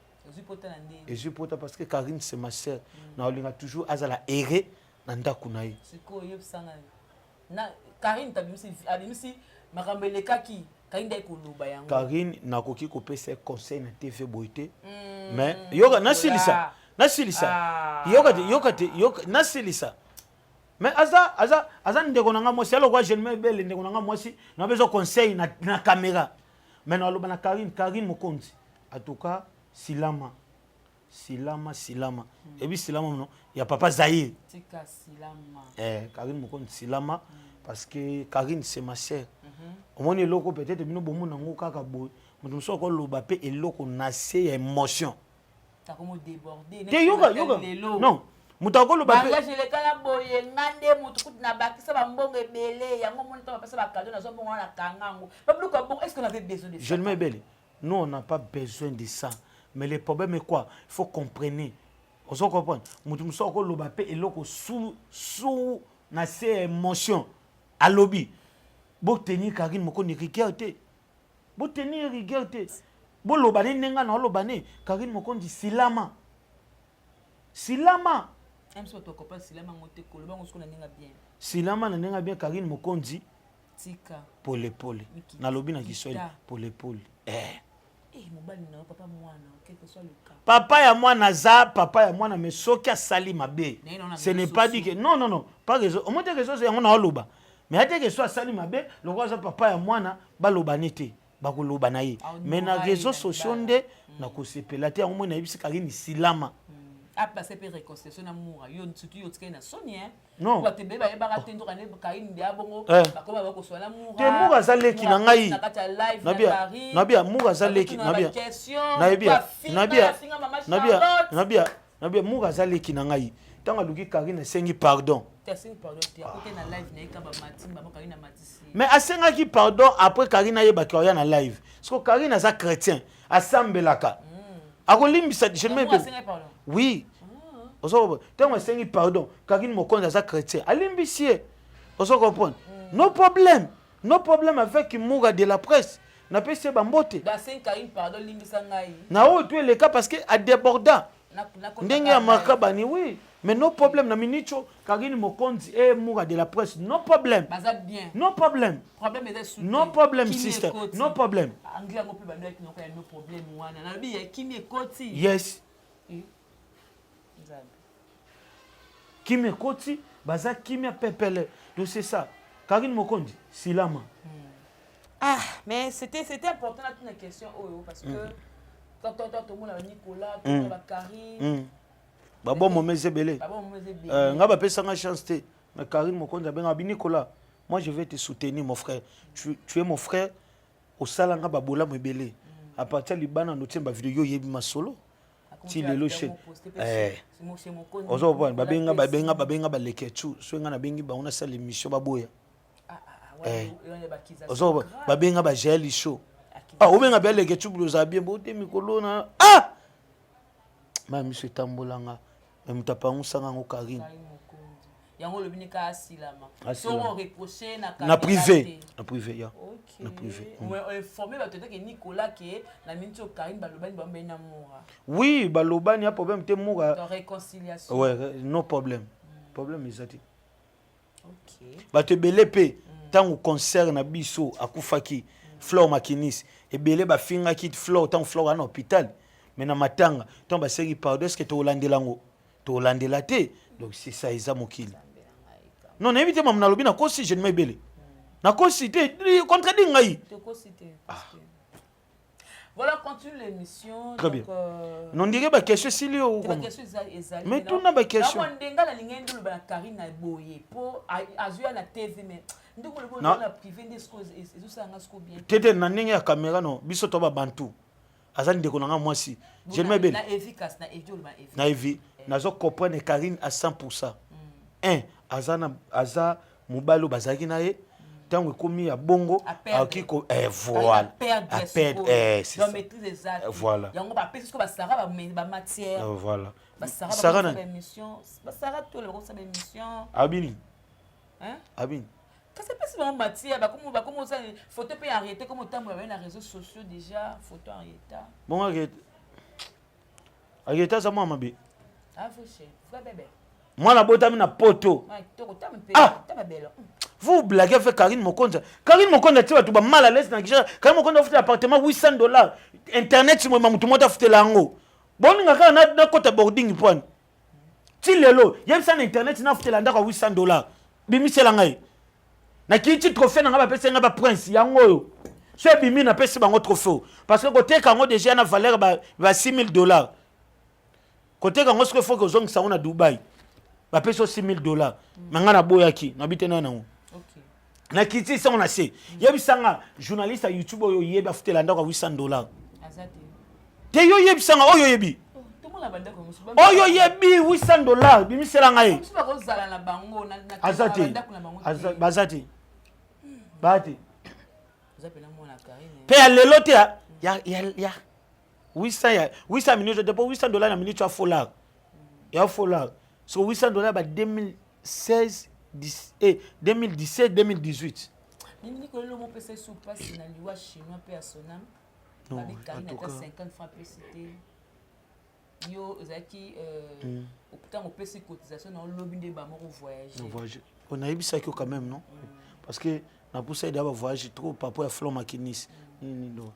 S1: Mesu pota parce que Karine c'est ma sœur. Na olinga toujours azala erré na ndaku na ye.
S2: Siko yeb sanga. Na Karine tabimisi makambeleka ki Karine dai koloba yango. Karine
S1: na koki ko pesa conseil na TV boité. Mais yoga nasilisa. Yoga nasilisa. Mais aza ndeko nanga mwasi alo kwa jeune mebele ndeko nanga mwasi na bezo conseil na caméra mais na loba na Karine Mokonzi en tout cas silama et puis silama non il y a papa Zahir
S2: tika silama
S1: Karine Mokonzi silama parce que Karine c'est ma sœur au moins eloko peut-être bino bomu nango kaka boy mutu so ko loba pe eloko na se émotion
S2: ta comme déborder
S1: yoga non mutako loba pe
S2: je le kala boye ngande mutu kutina bakisa ba mbongo ebele yango monito ba pesa ba cadeau na zo mbongo na kangango pablo ko bon est-ce qu'on avait besoin de ça?
S1: Jeune Mebele, nous on n'a pas besoin de ça mais le problème est quoi? Il faut comprendre. On se comprend. Mutu musoko loba pe eloko sous na ses émotions à lobby. Bo tenir Karine Mokonzi rigueur te. Bo tenir rigueur te. Bo loba nenga na loba ne Karine Mokonzi silama.
S2: Même si tu comprends silama ngote koloba ngosiko na nenga bien.
S1: Silama na nenga bien Karine Mokonzi
S2: tika
S1: pole na lobi na Kiswahili pole
S2: mobali na papa mwana quel que soit le cas.
S1: Papa ya mwana za papa ya mwana mais soki asali mabe. Ce n'est pas dit que non pas raison. Au moins que raison c'est ngona loba. Mais ate que soit asali mabe le roi za papa ya mwana ba loba nete ba ko loba na ye. Mais na réseaux sociaux nde na ko sepela te ngomona yebisi Karine silama.
S2: A passer per réconciliation amour yo ntutu yo tika na sonia
S1: non
S2: ba tebe ba yeba katendo kana Karine ndia bongo ba koma ba ko sola amour
S1: te muga zaleki na ngai nabia muga zaleki nabia muga zaleki na ngai tanga luki Karine sengi pardon mais asenga ki pardon après Karine yeba ka ya na live parce que Karine aza chrétien asambelaka akolimbisa je me oui oso tango sengi pardon Karine Mokonzi aza chrétien alimbisie oso comprendre no problème avec Moura de la presse na pese bambote
S2: ba sengi Karine pardon limbisa ngai
S1: na o tu le cas parce que a déborda ndenge ya makabani oui mais no problème na minicho Karine Mokonzi et Moura de la presse no problème
S2: baza bien
S1: no problème no problème sister no problème
S2: anglais ngo pe bandwa ki no ko ya no problème wana na bi ya kimi ekoti
S1: yes Kimi Koti, baza Kimi pepele. Donc c'est ça. Karine Mokonzi, silama.
S2: Ah, mais c'était important là toute la question parce que quand tout le monde a Nicolas, tout le monde a Karine.
S1: Babo momeze belé. Nga ba pesa nga chance te. Mais Karine Mokonzi ben abi Nicolas. Moi je vais te soutenir mon frère. Tu es mon frère. Au salanga babola mebele. À partir libana no timba vidéo yebi masolo. Ti lelo che ozo bon babenga baleketu so nga na bengi ba ona sala émission baboya ozo babenga ba jeli show obenga ba leketu buloza bien bo te mikolo na ma miso tambolanga mutapa ngusanga ngo Karine
S2: yango le binika asilama so on reprocher
S1: na privé ya na privé
S2: on informer ba tete que Nicolas que na minto Karine balobani ba mbena moura
S1: oui balobani a problème te moura
S2: de réconciliation
S1: ouais no problème ezati ok ba te belepe tango concert na biso akufaki Flore Makinis et belé ba finga kit Flore tant Flore en hôpital mais na matanga tant ba seri pardon est-ce que to landela te donc c'est ça isa mokili non évitez moi na lobi na kosi je ne mebele na kosi te contredit ngai
S2: te kosi te voilà continue l'émission
S1: très bien non dirait ba question silio mais tout na ba question
S2: na ndenga na lingendo ba Karine na boye po azuya na TV mais
S1: tete na ndenge ya caméra non biso to ba bantu azali ndeko nanga mwasi je me belle na evi nazo comprendre Karine à 100%. Aza mobalo bazaki na ye tango ekomi ya bongo akiko voilà à perdre c'est ça voilà voilà Sarah na
S2: émission Sarah tout le reste émission
S1: Abini Abini
S2: qu'est-ce que c'est vraiment matière ba comme ça photo peut arrêter comme temps avec les réseaux sociaux déjà photo arrêter
S1: bon arrêter ça moi mabe
S2: ah fauché frère bébé
S1: moi la botami na poto vous blaguez avec Karine Mokonza. Karine Mokonza tu vas tout mal à l'aise dans Karine Mokonza fait appartement $800 internet si moi tout monde a fait lango bon nga na kota boarding point ti lelo yem ça internet na fait landa ko $800 bimi sela ngai na kiti trophée na ba pesa nga ba prince yango yo so bimi na pesa bango trophée parce que côté kango déjà na valeur ba $6,000 côté kango ce que faut que zong ça on a Dubaï ba pesa $6,000 manga na boyaki na bitena na na kiti ça on a c'est yebisanga journaliste à YouTube oyo yeba futela ndako $800 te yo yebisanga oyo yebi oyo yebi $800 bimisela ngai azati bazati bati pe lelo te ya 800 minutes de $800 na minute ya $4 ya $4 so $800 ba 2016 2017 2018
S2: nini ko lo mo pesa sou passe na liwa chinois pe asonam avec Karine à 50 francs PCT yo zaki pourtant on pesa cotisation dans lobby de ba mo voyager
S1: on a eu ça quand même non parce que na poussa d'abord voyager trop papa ya flot makinis nini do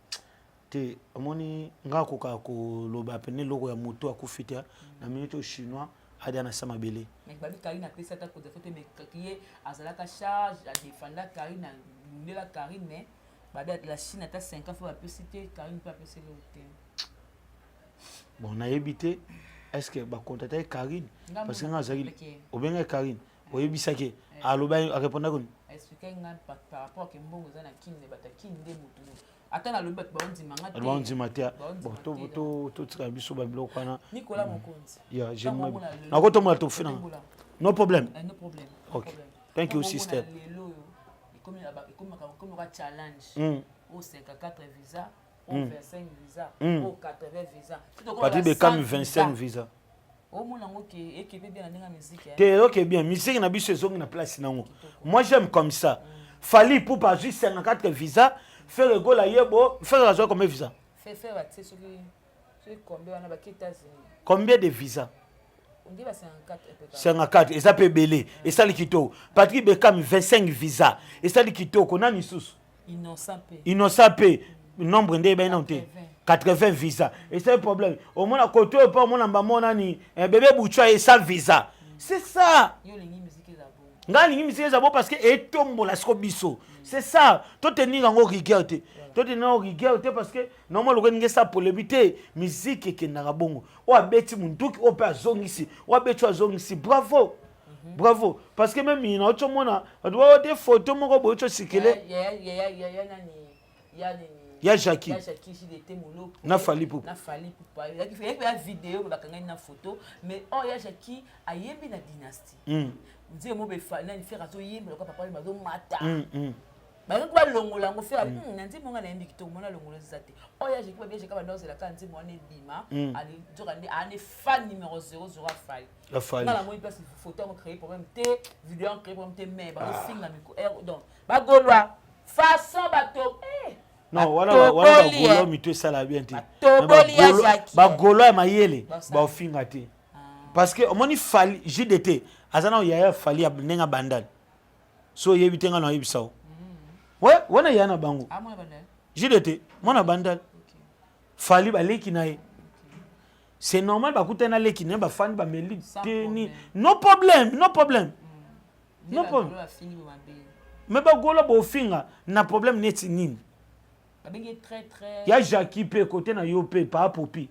S1: te amoni ngako ka ko loba pene logo ya moto akufita na minute chinois ada na sama belé
S2: mais babi Karine a pesa ta cotisation mais qui azala ka charge à défendre Karine de la Karine mais la Chine a 50 fois la citer Karine pas passer le hôtel.
S1: Bon on a évité est-ce que ba contacter Karine parce que nga zaki o benga Karine o yebisake aloba a répondre ko
S2: expliquer nga par rapport que mbongo za na kine bataki nde mutu atana lo bat ba ondimanga te
S1: ba ondimata bon to tsika biso ba biloko kana
S2: Nicolas Mokonzi
S1: ya je na ko to mo to fina no problem
S2: no problem
S1: okay thank you sister
S2: comme un challenge au 54 visa au 25 visa au 80 visa
S1: Patrick Bekam 25 visa
S2: au mon amour qui équipé bien dans la musique
S1: t'es ok bien musique na biso ezongi na place nango moi j'aime comme ça Fali pour pas juste 54 visa faire le goal yebo faire la joie comme visa
S2: faire va tu sais combien on a ba États-Unis
S1: combien de visa
S2: on dit
S1: 54 et ça peut belé et ça likito Patrick Bekam 25 visa et ça likito kona ni sous innocent pe nombre ndé ba inonté 80 visa et c'est le problème au moins à côté pas au moins en mona ni bébé Bouchwa et ça visa c'est ça
S2: yo lingi musique za bon
S1: nga lingi musique za bon parce que etombo la skobiso c'est ça to tenir en rigueur te to tenir en rigueur te parce que normalement le ngi ça polémité musique ke na bongo o abeti munduki o pa zongisi o abeti zongisi bravo bravo parce que même ina ocho mona doit des photos moko bocho sikele ya Jackie na Fali pour
S2: il y a vidéo ba kanga na photo mais oh ya Jackie ayembi na dynastie nzie mo be fa na faire azo yembi ko papa ba zo mata ba ko longola ngo faire nzi mo nga na yembi kito mo na longola zate oh ya Jackie ba bien Jackie ba nozela ka nzi mo ne bima ali zoka ndi ane fan numéro 0 zora Fali
S1: la Fali
S2: na la mo place photo mo créer problème té vidéo créer problème té mais ba film na miko donc ba golwa façon bato
S1: non wana golo mito sala bien te ba golo ya mayele ba ofinga te parce que omoni Fali JDT azana ya Fali ya nenga bandal so yebitenga na yebisao ouais wana yana bango JDT mona bandal Fali ba leki na c'est normal ba kutena leki ne ba fan ba meli ni no problème mais ba golo ba ofinga na problème neti nini ya Jackie pe côté na yo pe pa popi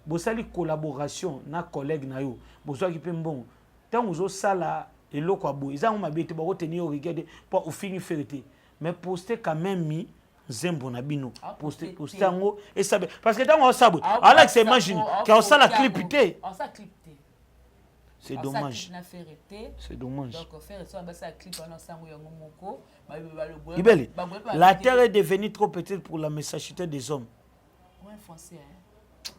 S1: bosali collaboration na collègue na yo bosaki pe mbongo tant ozo sala et l'eau quoi beau. Ils ont ma bête, bah tenir au regard pour au fini ferité. Mais poster quand même mi zembo na bino. Poster ango et ça parce que dans on sabe. Alors c'est imagine quand ça la clipité.
S2: On ça clipité.
S1: C'est dommage.
S2: C'est
S1: dommage.
S2: Donc faire ça ça clip on sango yango moko.
S1: Ibeli. La terre est devenue trop petite pour la messagité des hommes.
S2: Ouais français hein.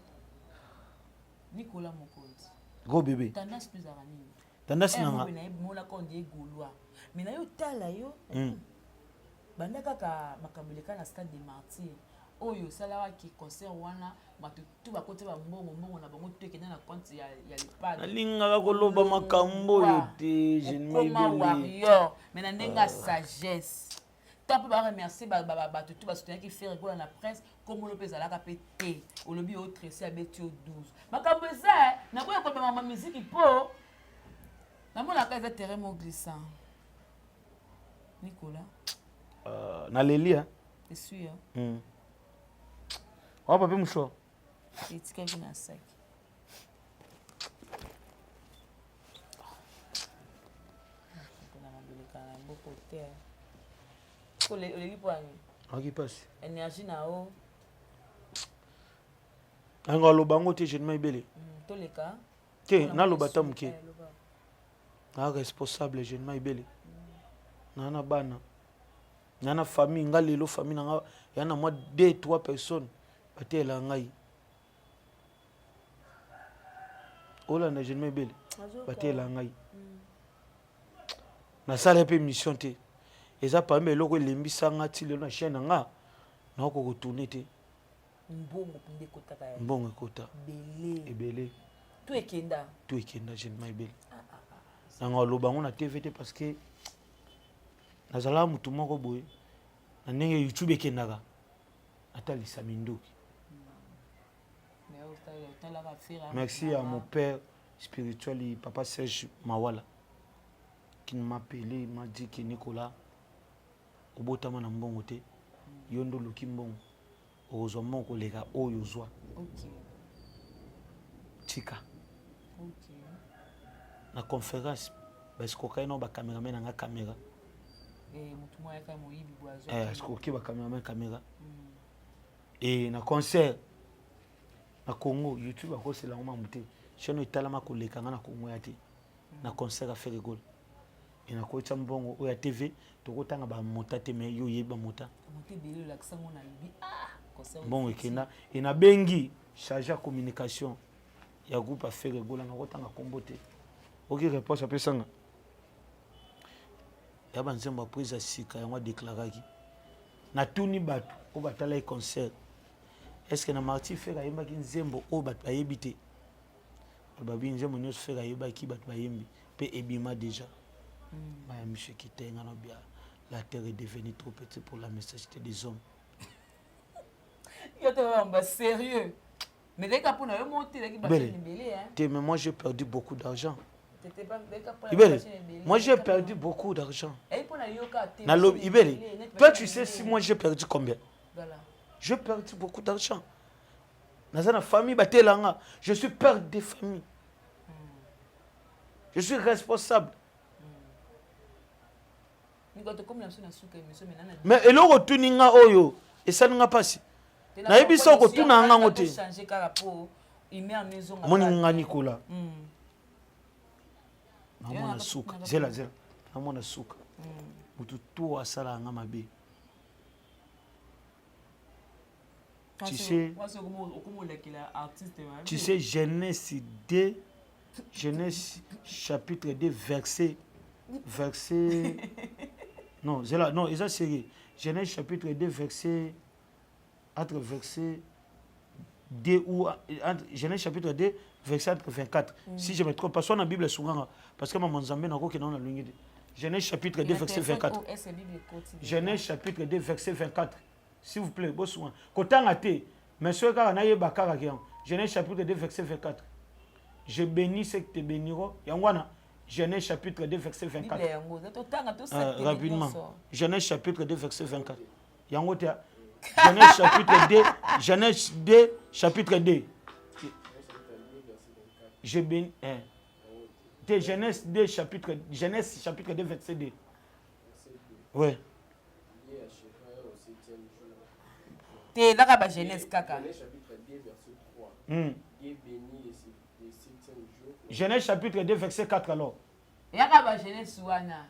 S2: Nicolas Mokonzi.
S1: Gros bébé.
S2: Tendance plus arani.
S1: Tendance nanga.
S2: Mona konde goloa. Mais na yo tala yo. Banda kaka makambeleka na stade des martyrs. Oyo salawa ki concert wana matutu bakote ba mbongo na bango tekena na compte ya lepad.
S1: Nalinga koloba makambo yo te, je ne
S2: m'aime warrior. Mais na ndenga sagesse. Tant pour remercier batutu ba soutenir qui fait récolte na presse comme le pesa la kapete. O lobi o tressé a betio 12. Makambo ça na ko ko ma musique po. Na mona ka za terrain mo glissant. Nicolas.
S1: Na leli hein.
S2: C'est sûr.
S1: Oh papa moucho.
S2: Et tu quelqu'un na sac.
S1: Qui passe?
S2: Énergie na o.
S1: Anga lobango te je ne m'aibele.
S2: To le cas.
S1: Ke na lobata muke. Na responsable je ne m'aibele. Na bana. Na famille nga lelo famille na yana moi 2-3 personnes batela ngai. Ola na je ne m'aibele. Batela ngai. Na sala pe mission te. Eza pa me loko lembisa nga ti lelo na chaîne nga na ko retourner te. Mbongo kota. Ebele.
S2: Tout ekenda
S1: je ne m'aibele. Na nga lobango na TVT parce que nazala mutu moko boye na ndenge YouTube ekendaka atalisa mindoki. Merci à mon père spirituel, papa Serge Mawala, qui m'a appelé, il m'a dit que Nicolas obotama na mbongo te yondo luki mbongo ozomon ko lega oyo zwa.
S2: OK.
S1: Tika.
S2: OK.
S1: Na conférence parce que quand on ba caméraman na caméra
S2: mutu moya ka moyibi boazo.
S1: Est-ce que ba caméraman caméra et na concert na Congo YouTube a c'est la ngoma muté chaîne italama ko lekanga na Congo ya te na concert a fait rigole et na ko mbongo o ya TV to ko tanga ba mota te mais yo yeba mota
S2: moté belo la kisango na libi concert
S1: bon ekena et na bengi charge à communication ya groupe a fait rigole na ko tanga kombote OK réponse après sanga ya banzemba prise à sika ya moi déclaraki na tuni batu o batala e concert. Est-ce que na marti fera yemba ki nzembo o bat bayebite babi nzembo nyos fera yeba ki bat bayembi pe ebima déjà ma monsieur qui tenga no bien la terre est devenue trop petite pour la messagité des hommes.
S2: Yo te sérieux mais dès qu'on a monté là qui va faire belé hein.
S1: Mais moi j'ai perdu beaucoup d'argent.
S2: Ibele,
S1: moi j'ai perdu beaucoup d'argent. Ibele, toi tu sais si moi j'ai perdu combien? J'ai perdu beaucoup d'argent. Dans une famille, je suis père de famille. Je suis responsable. Mais et l'autre tout ninga oyo et ça n'a pas si. Na ebisa ko tout na nga ngote. Moni nga Nicolas. Namona suka. Zela. Namona suka. Mutu to asala nga mabe. Tu sais, Genèse chapitre 2, verset. Non, c'est là, non, c'est sérieux. Genèse chapitre 2, verset. Entre verset 2 ou. Genèse chapitre 2, verset 24. Si je ne me trompe pas, soit dans la Bible, parce que maman Zambé n'a pas dans la ligne. Genèse chapitre 2, verset 24. Genèse chapitre 2, verset 24. S'il vous plaît, bon soin. Kotanga te, mais ce cas na yeba kaka kian. Genèse chapitre 2 verset 24. Je bénis ceux qui te béniront. Yangwana. Genèse chapitre 2 verset 24. Rapidement. Genèse chapitre 2 verset 24. Yangote. Genèse chapitre 2. Genèse 2 chapitre 2. Je bénis. Genèse 2 chapitre 2 verset 2. Ouais.
S2: T'es là bas Genèse kaka.
S1: Genèse chapitre 2 verset 4 alors.
S2: Yaka ba Genèse wana.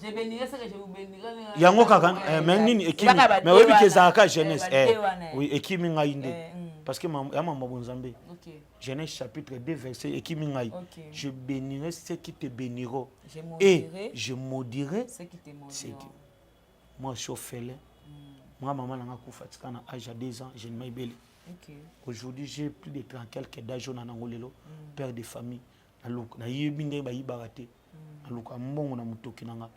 S2: Je bénirai ce que je vous bénirai.
S1: Yango kaka mais nini ekimi mais oui que zaka Genèse oui ekimi ngainde parce que maman bonzambe. OK. Genèse chapitre 2 verset ekimi ngai. Je bénirai ceux qui te béniront et je maudirai ceux qui te maudiront. Moi chauffele. Moi maman nanga kufa tikana âge à 2 ans je ne m'aibeli. OK. Aujourd'hui j'ai plus de 30 quelques d'âge na ngolelo père de famille. Na yebi nde ba yibarate. Aluka mbongo na mutoki nanga.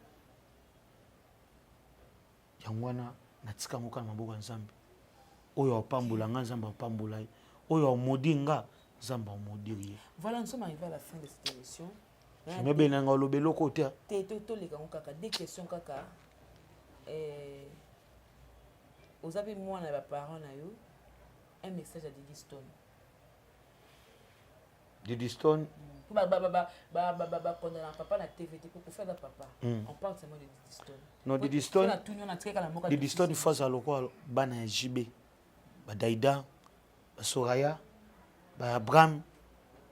S1: Yangwana natika ngoka na maboko nzambe. Oyo opambola nga nzambe opambola ye. Oyo omodinga nzambe omodiri.
S2: Voilà, nous sommes arrivés à la fin de cette émission.
S1: Je me benanga lobelo côté.
S2: To les kaka des questions kaka. Vous avez moi na ba parents na yo un message à Didi Stone.
S1: Didi Stone
S2: papa na TVT pour faire papa. On parle seulement de Didi Stone.
S1: Non, Didi Stone face à lokwa bana ya JB. Ba Daida, ba Soraya, ba Abraham,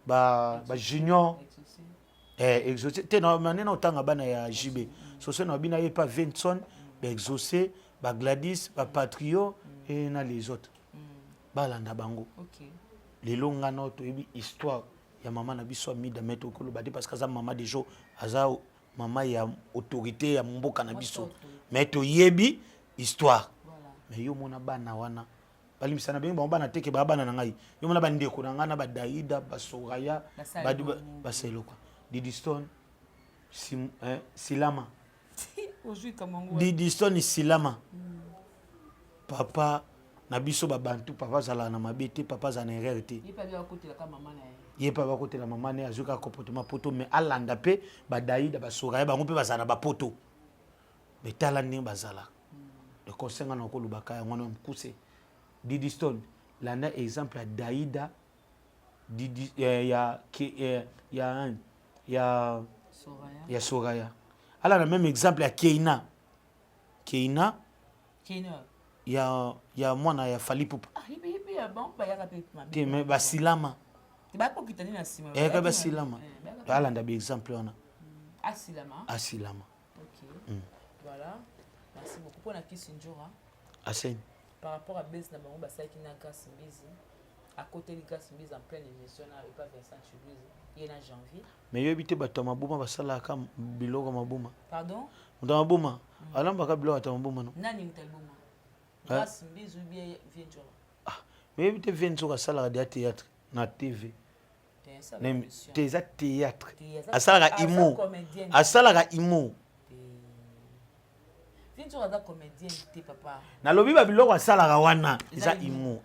S1: ba Junior. Exaucé te na manena otanga bana ya JB. So se na bina ye pas Vincent, ba Exaucé, ba Gladys, ba Patrio et na les autres. Ba landa bango. OK. Les longa note histoire ya maman na biso mida mettre okolo bade parce que ça maman déjà aza maman ya autorité ya mboka na biso mais to yebi histoire mais yo mona bana wana bali misana bengi ba bana teke ba bana na ngai yo mona bande ko na ngana ba Daida ba Soraya ba Seloko Didi Stone Silama Didi Stone Silama papa na biso ba bantu papa zala na mabete papa za na erreur te ye pa ba côté la maman ne azuka comportement poto mais alanda pe ba Daida ba Soraya ba ngompe bazana ba poto betala ndenge bazala de konsenga na ko lubaka ya ngwana mkuse Didi Stone landa exemple ya Daida Didi ya Soraya ala na même exemple ya Keina ya mwana ya Falipupa mais basilama basilama alanda bi exemple wana asilama.
S2: OK. Voilà, merci beaucoup pour la question Njora.
S1: Asen
S2: par rapport à Bess na bango basaki na Grâce Mbizi à côté de Grâce Mbizi en pleine émission avec pas Vincent Chibuzi il en janvier
S1: mais yo bité bato mabuma basala ka biloko mabuma
S2: pardon
S1: ndo mabuma alamba ka biloko ta mabuma no
S2: nani mutabuma Grâce Mbizi ou bien Njora
S1: mais bité Njora sala de théâtre na TV des théâtre asala ga imo
S2: Njora da comédien te papa
S1: na lobi ba biloko asala ga wana za imo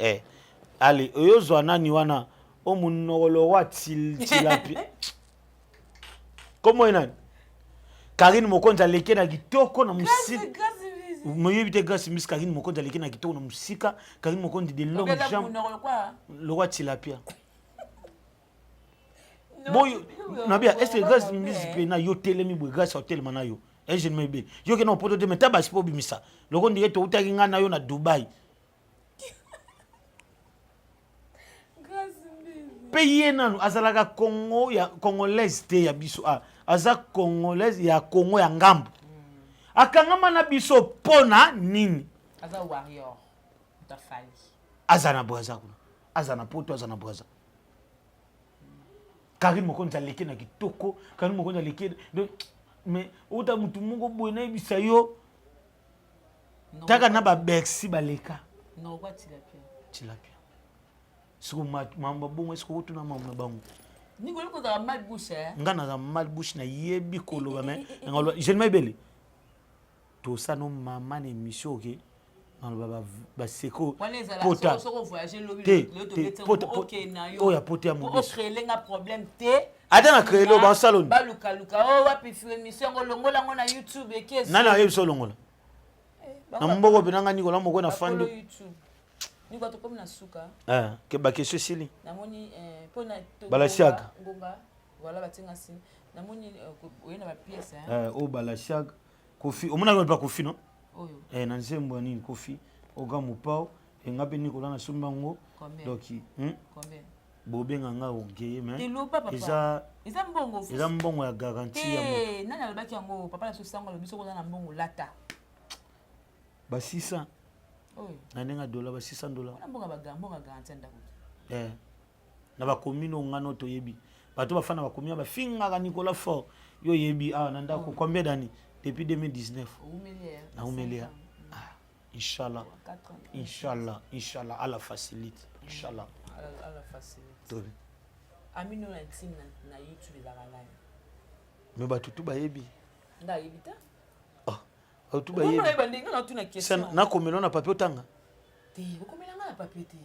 S1: allez oyozwa nani wana o munolo wa tilapi comment ina Karine Mokonza leke na kitoko na musika moyebi te Grâce Mbizi Karine Mokonza leke na kitoko na musika Karine Mokonza de longue jambe lo wa tilapia moyo nabia est-ce que Grâce Mbizi pe na yo telemi bo Grâce hotel manayo je ne me be yo ke na poto de meta ba sipo bimisa loko ndire to utaki nga na yo na Dubai pays nanu azalaka Congo ya congolaise te ya biso aza congolaise ya Congo ya ngambo akangama na biso pona nini
S2: aza warrior tafali
S1: azana braza kuna azana poto azana braza Karine Mokonza leke na kitoko Karine Mokonza leke mais uta mutu mungo boye na bisa yo taka na ba Bercy baleka
S2: no kwa
S1: tilapia siku mamba bongo siku utu na mama bango
S2: ningolo ko za mal bouche
S1: ngana za mal bouche na yebi koloba mais ngalo je ne m'ebele to ça no mama na émission ke ngalo ba seko
S2: pota soko voyager lobi le to OK na yo
S1: o ya pota ya mo
S2: o créer lenga problème te
S1: ata na créer lo ba salon
S2: ba luka o wapi fi émission ngolongola ngona YouTube ekeso
S1: nana yebi longola na mboko binanga niko la moko na fando
S2: YouTube niko to comme na suka
S1: ke ba question sili
S2: na moni pona to
S1: balasiaga
S2: ngonga voilà batinga sini namoni oyena ba pièce hein
S1: o balashag kofi omona ko pas kofi non
S2: oyo
S1: na nzembo nini kofi oga mopao engape Nicolas na sombango donc
S2: combien
S1: bobenga nga ogeye mais
S2: eza mbongo
S1: eza mbongo ya garantie ya
S2: moto nani alobaki yango papa na sosango lobiso ko na mbongo lata
S1: ba 600
S2: oyo
S1: na nenga $600 ba 600
S2: na mbongo ba garantie ndako
S1: na ba komino ngano to yebi bato bafana ba komina ba finga ka Nicolas Fort yo yebi na ndako combien d'années depuis 2019 na umelia Inch'Allah Allah facilite Inch'Allah
S2: Allah facilite
S1: très bien
S2: amino na team na YouTube la live
S1: mais bato tout ba yebi
S2: nda yebita
S1: tout ba yebi
S2: ba ndinga na tuna question
S1: na komelo na papier otanga
S2: te komela na papier te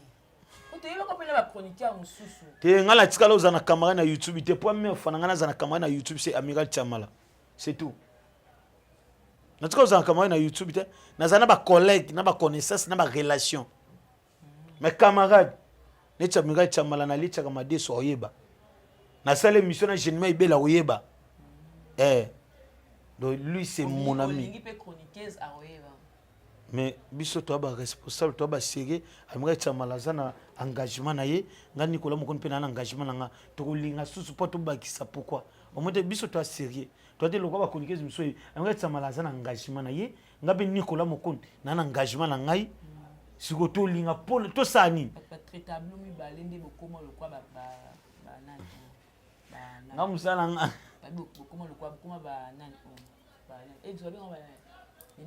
S2: oto yeba ko pela ba chroniqueur mususu
S1: te ngala tikala uzana caméra na YouTube te po me fana ngana zana caméra na YouTube c'est Amiral Chamala c'est tout na tikala uzana caméra na YouTube te na zana ba collègue na ba connaissance na ba relation mes camarades ne Amiral Chamala na licha kama deso oyeba na sale mission na jeune ibela oyeba donc lui c'est mon ami mais biso to ba responsable to ba sérieux Amiral Chamala zana engagement na ye nga Nicolas mokoni pe na engagement nga to linga susu po to bakisa pourquoi au moins biso to sérieux to te lokwa ba communiquer biso Amiral Chamala zana engagement na ye nga be Nicolas mokoni na engagement na ngai siko to linga pole to sani
S2: traitable mi balende bokoma lokwa ba nani
S1: nga musala nga
S2: bokoma lokwa bokoma ba nani ba nani zo bien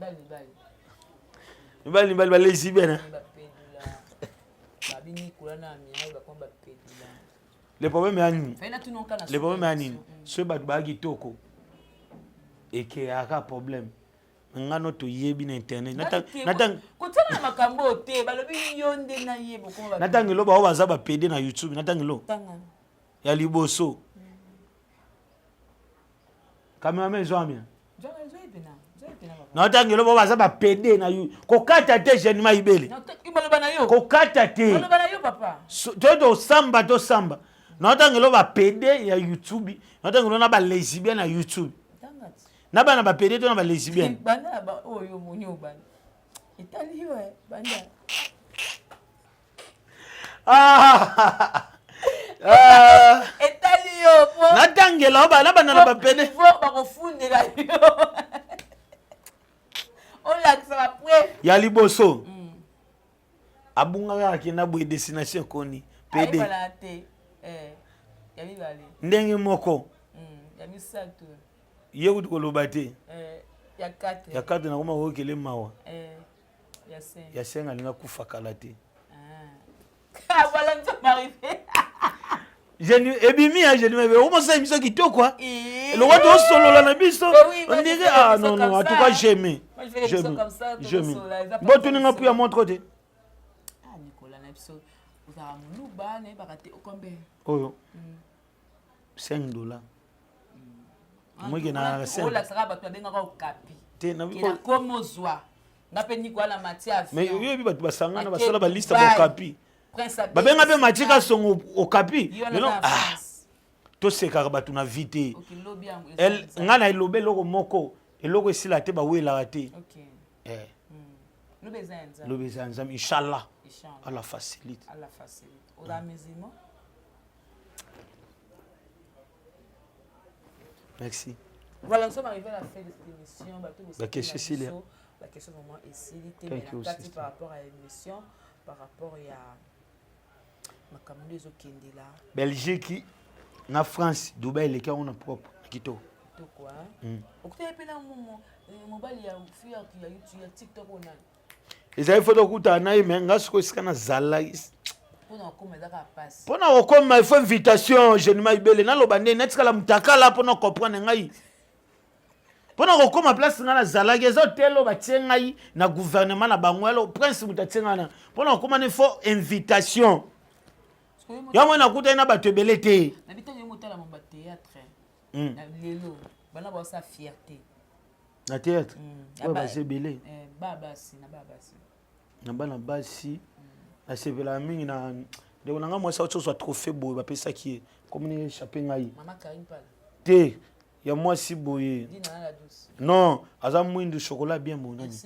S2: ba
S1: Nibali ba lesbienne le problème est nini so ba kitoko et que y a problème ngano to yebi na internet natang
S2: kotana makambo te balobi yonde na yebo ko ba
S1: natang lo ba baza ba PD na YouTube natang lo ya liboso cameraman zoamia na tangelo bo baza ba PD na yu kokata te jeune ma ibele kokata te to samba na tangelo ba PD ya YouTube na tangelo na ba lesbienne na YouTube na bana ba PD to na ba lesbienne
S2: bana ba oyo monyo bana itali yo bana etali yo po
S1: na tangelo ba na bana na ba PD
S2: ba kofundela yo
S1: ya liboso abunga yake na boy destination koni PD ndenge moko
S2: ya misatu
S1: ye kuti koloba te
S2: ya 4
S1: ya 4 na koma wokele mawa
S2: ya 5
S1: ya 5 alinga kufa kala te
S2: voilà nzo m'arrivé
S1: jeni ebimi ya jeni mebe o mosa miso kitoko le roi de solo na biso on dirait non en tout cas jamais bon tu n'as plus à montrer te
S2: Nicolas na biso uza muluba na bakate okombe
S1: oyo $5 moi na 5
S2: ola saka bato abenga ka okapi
S1: te na
S2: ko komozwa ngape Nicolas Mathias
S1: mais yo bi bato basangana basala ba liste ba okapi babenga be matika songo okapi lelo to seka bato na vite ngana ilobe loko moko eloko esila te ba wela te lobe zanzam Inch'Allah Allah facilite
S2: ola musulman.
S1: Merci.
S2: Voilà, nous sommes arrivés à la fin de cette émission.
S1: La question Célia.
S2: La question vraiment est Célia. Par rapport à l'émission, par rapport à Makamoules au Kendela.
S1: Belgique, na France, Dubaï, les cas on a propre. Kito.
S2: Quoi? Au côté de la mobile, il y a YouTube, TikTok.
S1: Ils avaient fait le coup à Naïm, mais ngas ko skana zala.
S2: Pour
S1: na okoma il faut invitation jeune maibele na lobande netikala mutakala pour na comprendre ngai. Pour na okoma place ngana zala gezo telo batie ngai na gouvernement na bangwelo prince mutatenga na. Pour na okoma il faut invitation. Ya mwana kuta ina bato ebele te.
S2: Na bitanyo motala mo ba théâtre. Na lelo bana ba sa fierté.
S1: Na théâtre. Ba sebele.
S2: Babasi na babasi.
S1: Na bana basi. Na sevela mingi na de onanga moi ça soit trophée boy ba pesa qui comme ni échappé ngai.
S2: Mama Karim pala.
S1: te ya mwasi boye non aza mwindu chocolat bien bon nani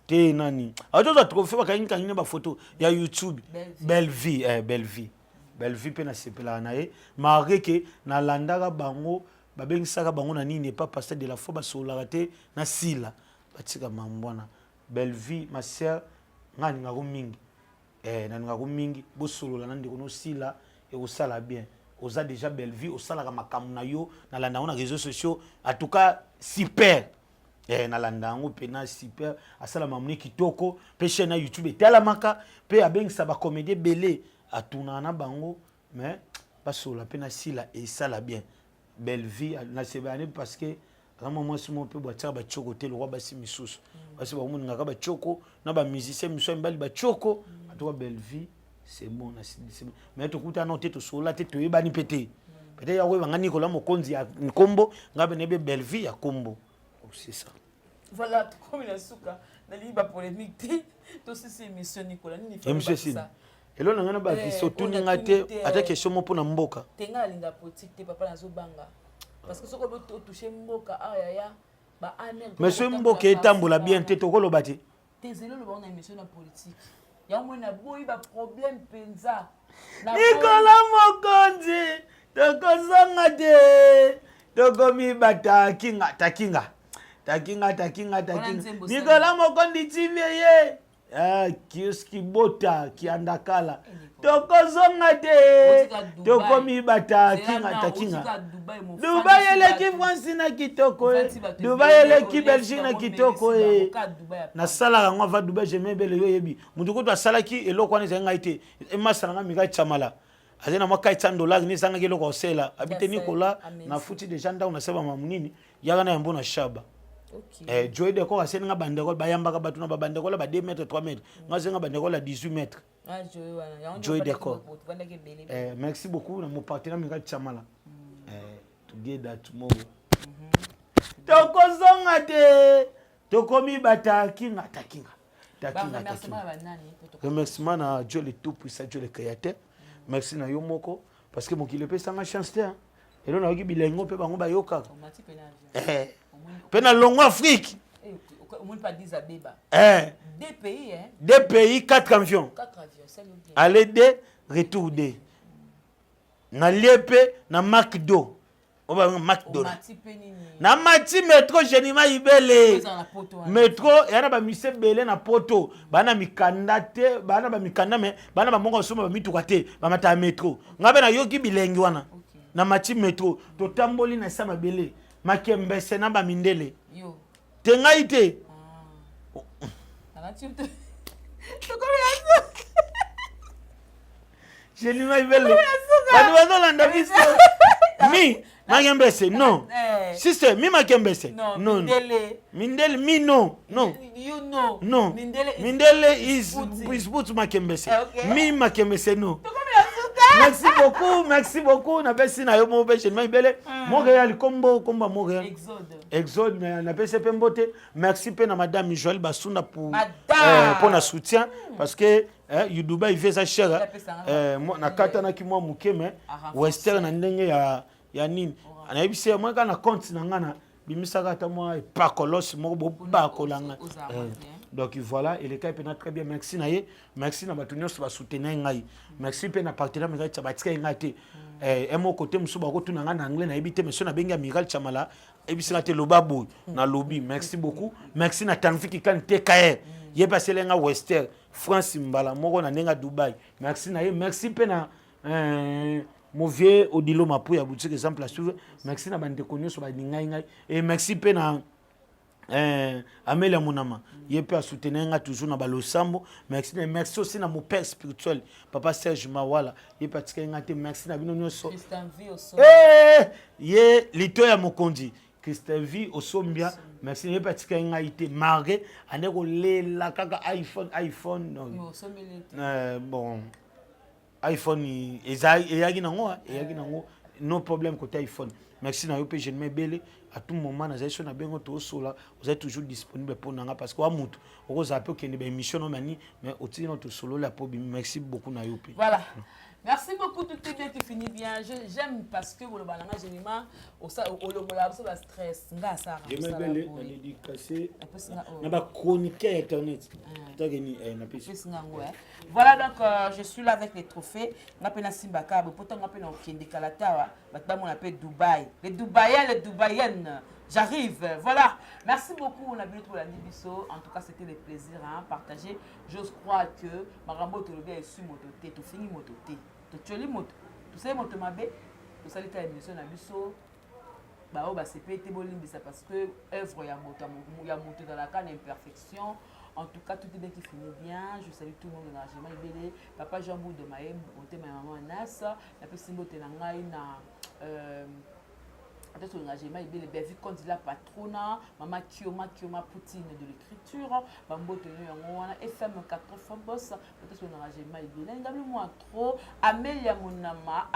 S1: te nani ajoza trophée bakangi ba photo ya YouTube belle vie belle vie pe na sepela na ye marqué que na landaka bango babengisaka bango na nini pas passer de la fois basolaka te na sila batika mambwana belle vie ma sœur ngani ngako mingi na ngako mingi bosolola na ndeko no sila et osala bien oza déjà belle vie osala ka makamu na yo na landa na réseaux sociaux en tout cas super na landa ngo pena super asala mamuni kitoko pe chaîne na YouTube etalamaka pe abengisa ba comédie belé atuna na bango mais basola pe na sila et sala bien belle vie na sebane parce que à un moment si mon peu boitia ba choko te le roi basi misusu parce que ba mun ngaka ba choko na ba musicien miso mbali ba choko en tout cas belle vie c'est bon c'est bon mais to kuta no te to sola te to yebani pété peut-être ya weba ngani kola mokonzi ya nkombo ngabe nebe belle vie ya kombo c'est ça
S2: voilà comme la souka na liba polémique to c'est émission Nicolas ni
S1: fait ça elo na ngana ba viso tuni ngate ata question mo pona mboka
S2: tenga linga politique te papa nazo banga parce que soko to toucher mboka ya ba amen
S1: monsieur mboka etambola bien te to koloba te
S2: tezelo lo ba na émission na politique ya mwana boyi ba problème penza
S1: Nicolas Mokonzi tokozonga te tokomi bata kinga Nicolas Mokonzi timeye kioski bota kiandakala tokozonga te tokomi bata kinga Dubai eleki France na kitoko Dubai eleki Belgique na kitoko na sala yango va Dubai j'aime bele yo yebi mutu ko to salaki eloko wana zenga ite emasala nga chamala azena maka $100 ni sanga keloko osela habite Nicolas na futi déjà ndao na seba mamunini yaga na yambo na shaba Joy de quoi c'est nga bandeko bayamba ka batu na babandeko la ba 2 mètres 3 mètres nga zenga bandeko la 18 mètres Joy de quoi merci beaucoup na mon partenaire Mika Chamala to get that tomorrow tokozonga te tokomi bata kinga remerciement na Dieu le tout puissant Dieu le créateur merci na yo moko parce que mokile pesa nga chance te et là on a eu bilengo pe bango ba yoka Pena longo Afrique.
S2: On pas 10 à Beba. Deux pays, hein.
S1: 2 pays, 4 avions.
S2: 4 avions, c'est le bien.
S1: Aller 2, retour 2. Na liepe na McDo. On va McDo. Na mati métro Genima Ibele. Métro, yana ba mise belé na poto. Bana mikanda te, bana ba mikanda me, bana ba mongo soma ba mituka te, ba mata métro. Ngabe na yoki bilengi wana. Na mati métro, to tamboli na sama belé. Makembese na ba mindele
S2: yo
S1: tenga ite je lui mai belle badu bazolanda biso mi makembese non sister mi makembese non mindele mi non
S2: you know
S1: non mindele is but makembese mi makembese non merci beaucoup na pesi na yo mo pe chez Maibele Montréal combo Montréal Exode na pesi pe mbote merci pe na madame Joël Basunda pour na soutien parce que you Dubai fait ça cher na katana ki mo mukeme western na ndenge ya nini ana yebise mo kana compte na ngana bimisaka ta mo pa kolos mo ba kolanga donc voilà et les cas peut très bien merci naie merci na batunyo so ba soutenir ngai merci pe na partenaire Mika Chabatika ngate emo côté musuba ko tuna nga na anglais na ebite monsieur na benga Mika Chamala ebisanga te lobabo na lobby merci beaucoup merci na Tanfiki kan TKR ye passé lenga Western France mbala moko na nenga Dubai merci naie merci pe na mon vieux Odilo Mapu ya boutique exemple à suivre merci na bande konyo so ba ngai et merci pe na Amélia Monama, il peut soutenir toujours dans Balosambo. Merci aussi à mon père spirituel, Papa Serge Mawala. Il peut merci à Bino Nyoso. Ye lito ya Mokondi. Christophe V Osombia. Merci il peut été marqué. Aneko la kaka iPhone. Bon. iPhone ezagi nango no problème côté iPhone. Merci na yo pe je m'ebele à tout moment na zaisho na bengo to sola vous êtes toujours disponible pour nanga parce que wa mutu oko zape ke ne ba émission no mani mais otino to solo la po merci beaucoup na yo pe
S2: voilà Merci beaucoup, tout est bien qui finit bien. J'aime parce que vous le balançez, j'ai mis au stress.
S1: J'aime bien les dédicacés. On a chroniqué Internet.
S2: Voilà, donc je suis là avec les trophées. On appelle Simbaka, pourtant on appelle Kindi Kalatawa. Maintenant on appelle Dubaï. Les Dubaïens, les Dubaïennes. J'arrive, voilà. Merci beaucoup, on a vu tout la Nibiso. En tout cas, c'était des plaisirs à partager. J'ose croire que Marambo Tolobia est sur mototé, tout fini mototé. Tu as moto, tu sais moto mabé, tu sais l'état émission Nabiso. Bah oh bah c'est pas été bolimbi ça parce que œuvre ya moto dans la canne imperfection. En tout cas, tout est bien qui finit bien. Je salue tout le monde de l'engagement Ibele. Papa Jean-Bou de Maïm, bonté ma maman Nas. La petite beauté Nangaï na peut-être l'engagement Ibele. Ben vu qu'on dit la patrona, maman Kioma Poutine de l'écriture. Bambo tenu en FM 4 fois boss. Peut-être l'engagement Ibele. N'engagement trop. Amélia Monama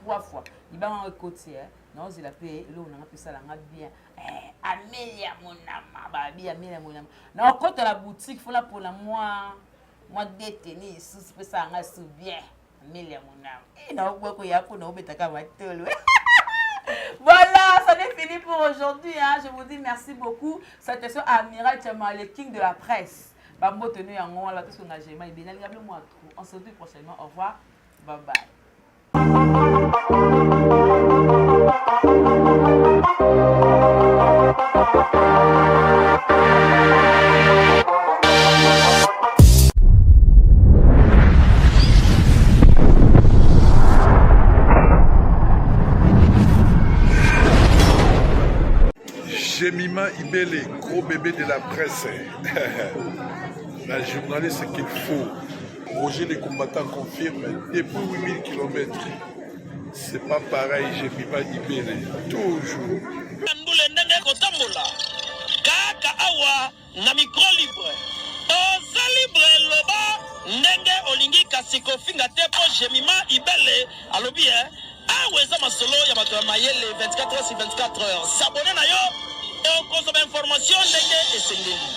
S2: 3 fois. Il va en côté. Non, c'est la paix. Là, on a appelé ça la bien. Amélia Monama, babi Amélia Monama. Non, quand à la boutique, il faut la pour la moi détenir, sous ça en sous bien. Amélia Monama. Et non, quoi qu'il y a pour nous mettre à voilà, ça est fini pour aujourd'hui. Hein. Je vous dis merci beaucoup. C'était sur Amiral Tchama, le king de la presse. Bambo tenu en on va tous engagement. On se dit prochainement. Au revoir. Bye bye.
S3: Jemima Ibele, gros bébé de la presse. La journaliste qu'il faut. Roger les combattants confirme, depuis 8000 km. C'est pas pareil, Jemima Ibele. Toujours.
S4: Kaka awa na micro libre. Oza libre loba ndenge olingi kasiko finga tepo Jemima Ibele alobi aweza masolo ya bato ya mayele 24h sur 24h. S'abonner na yo. Et on consomme information ndenge esengeli.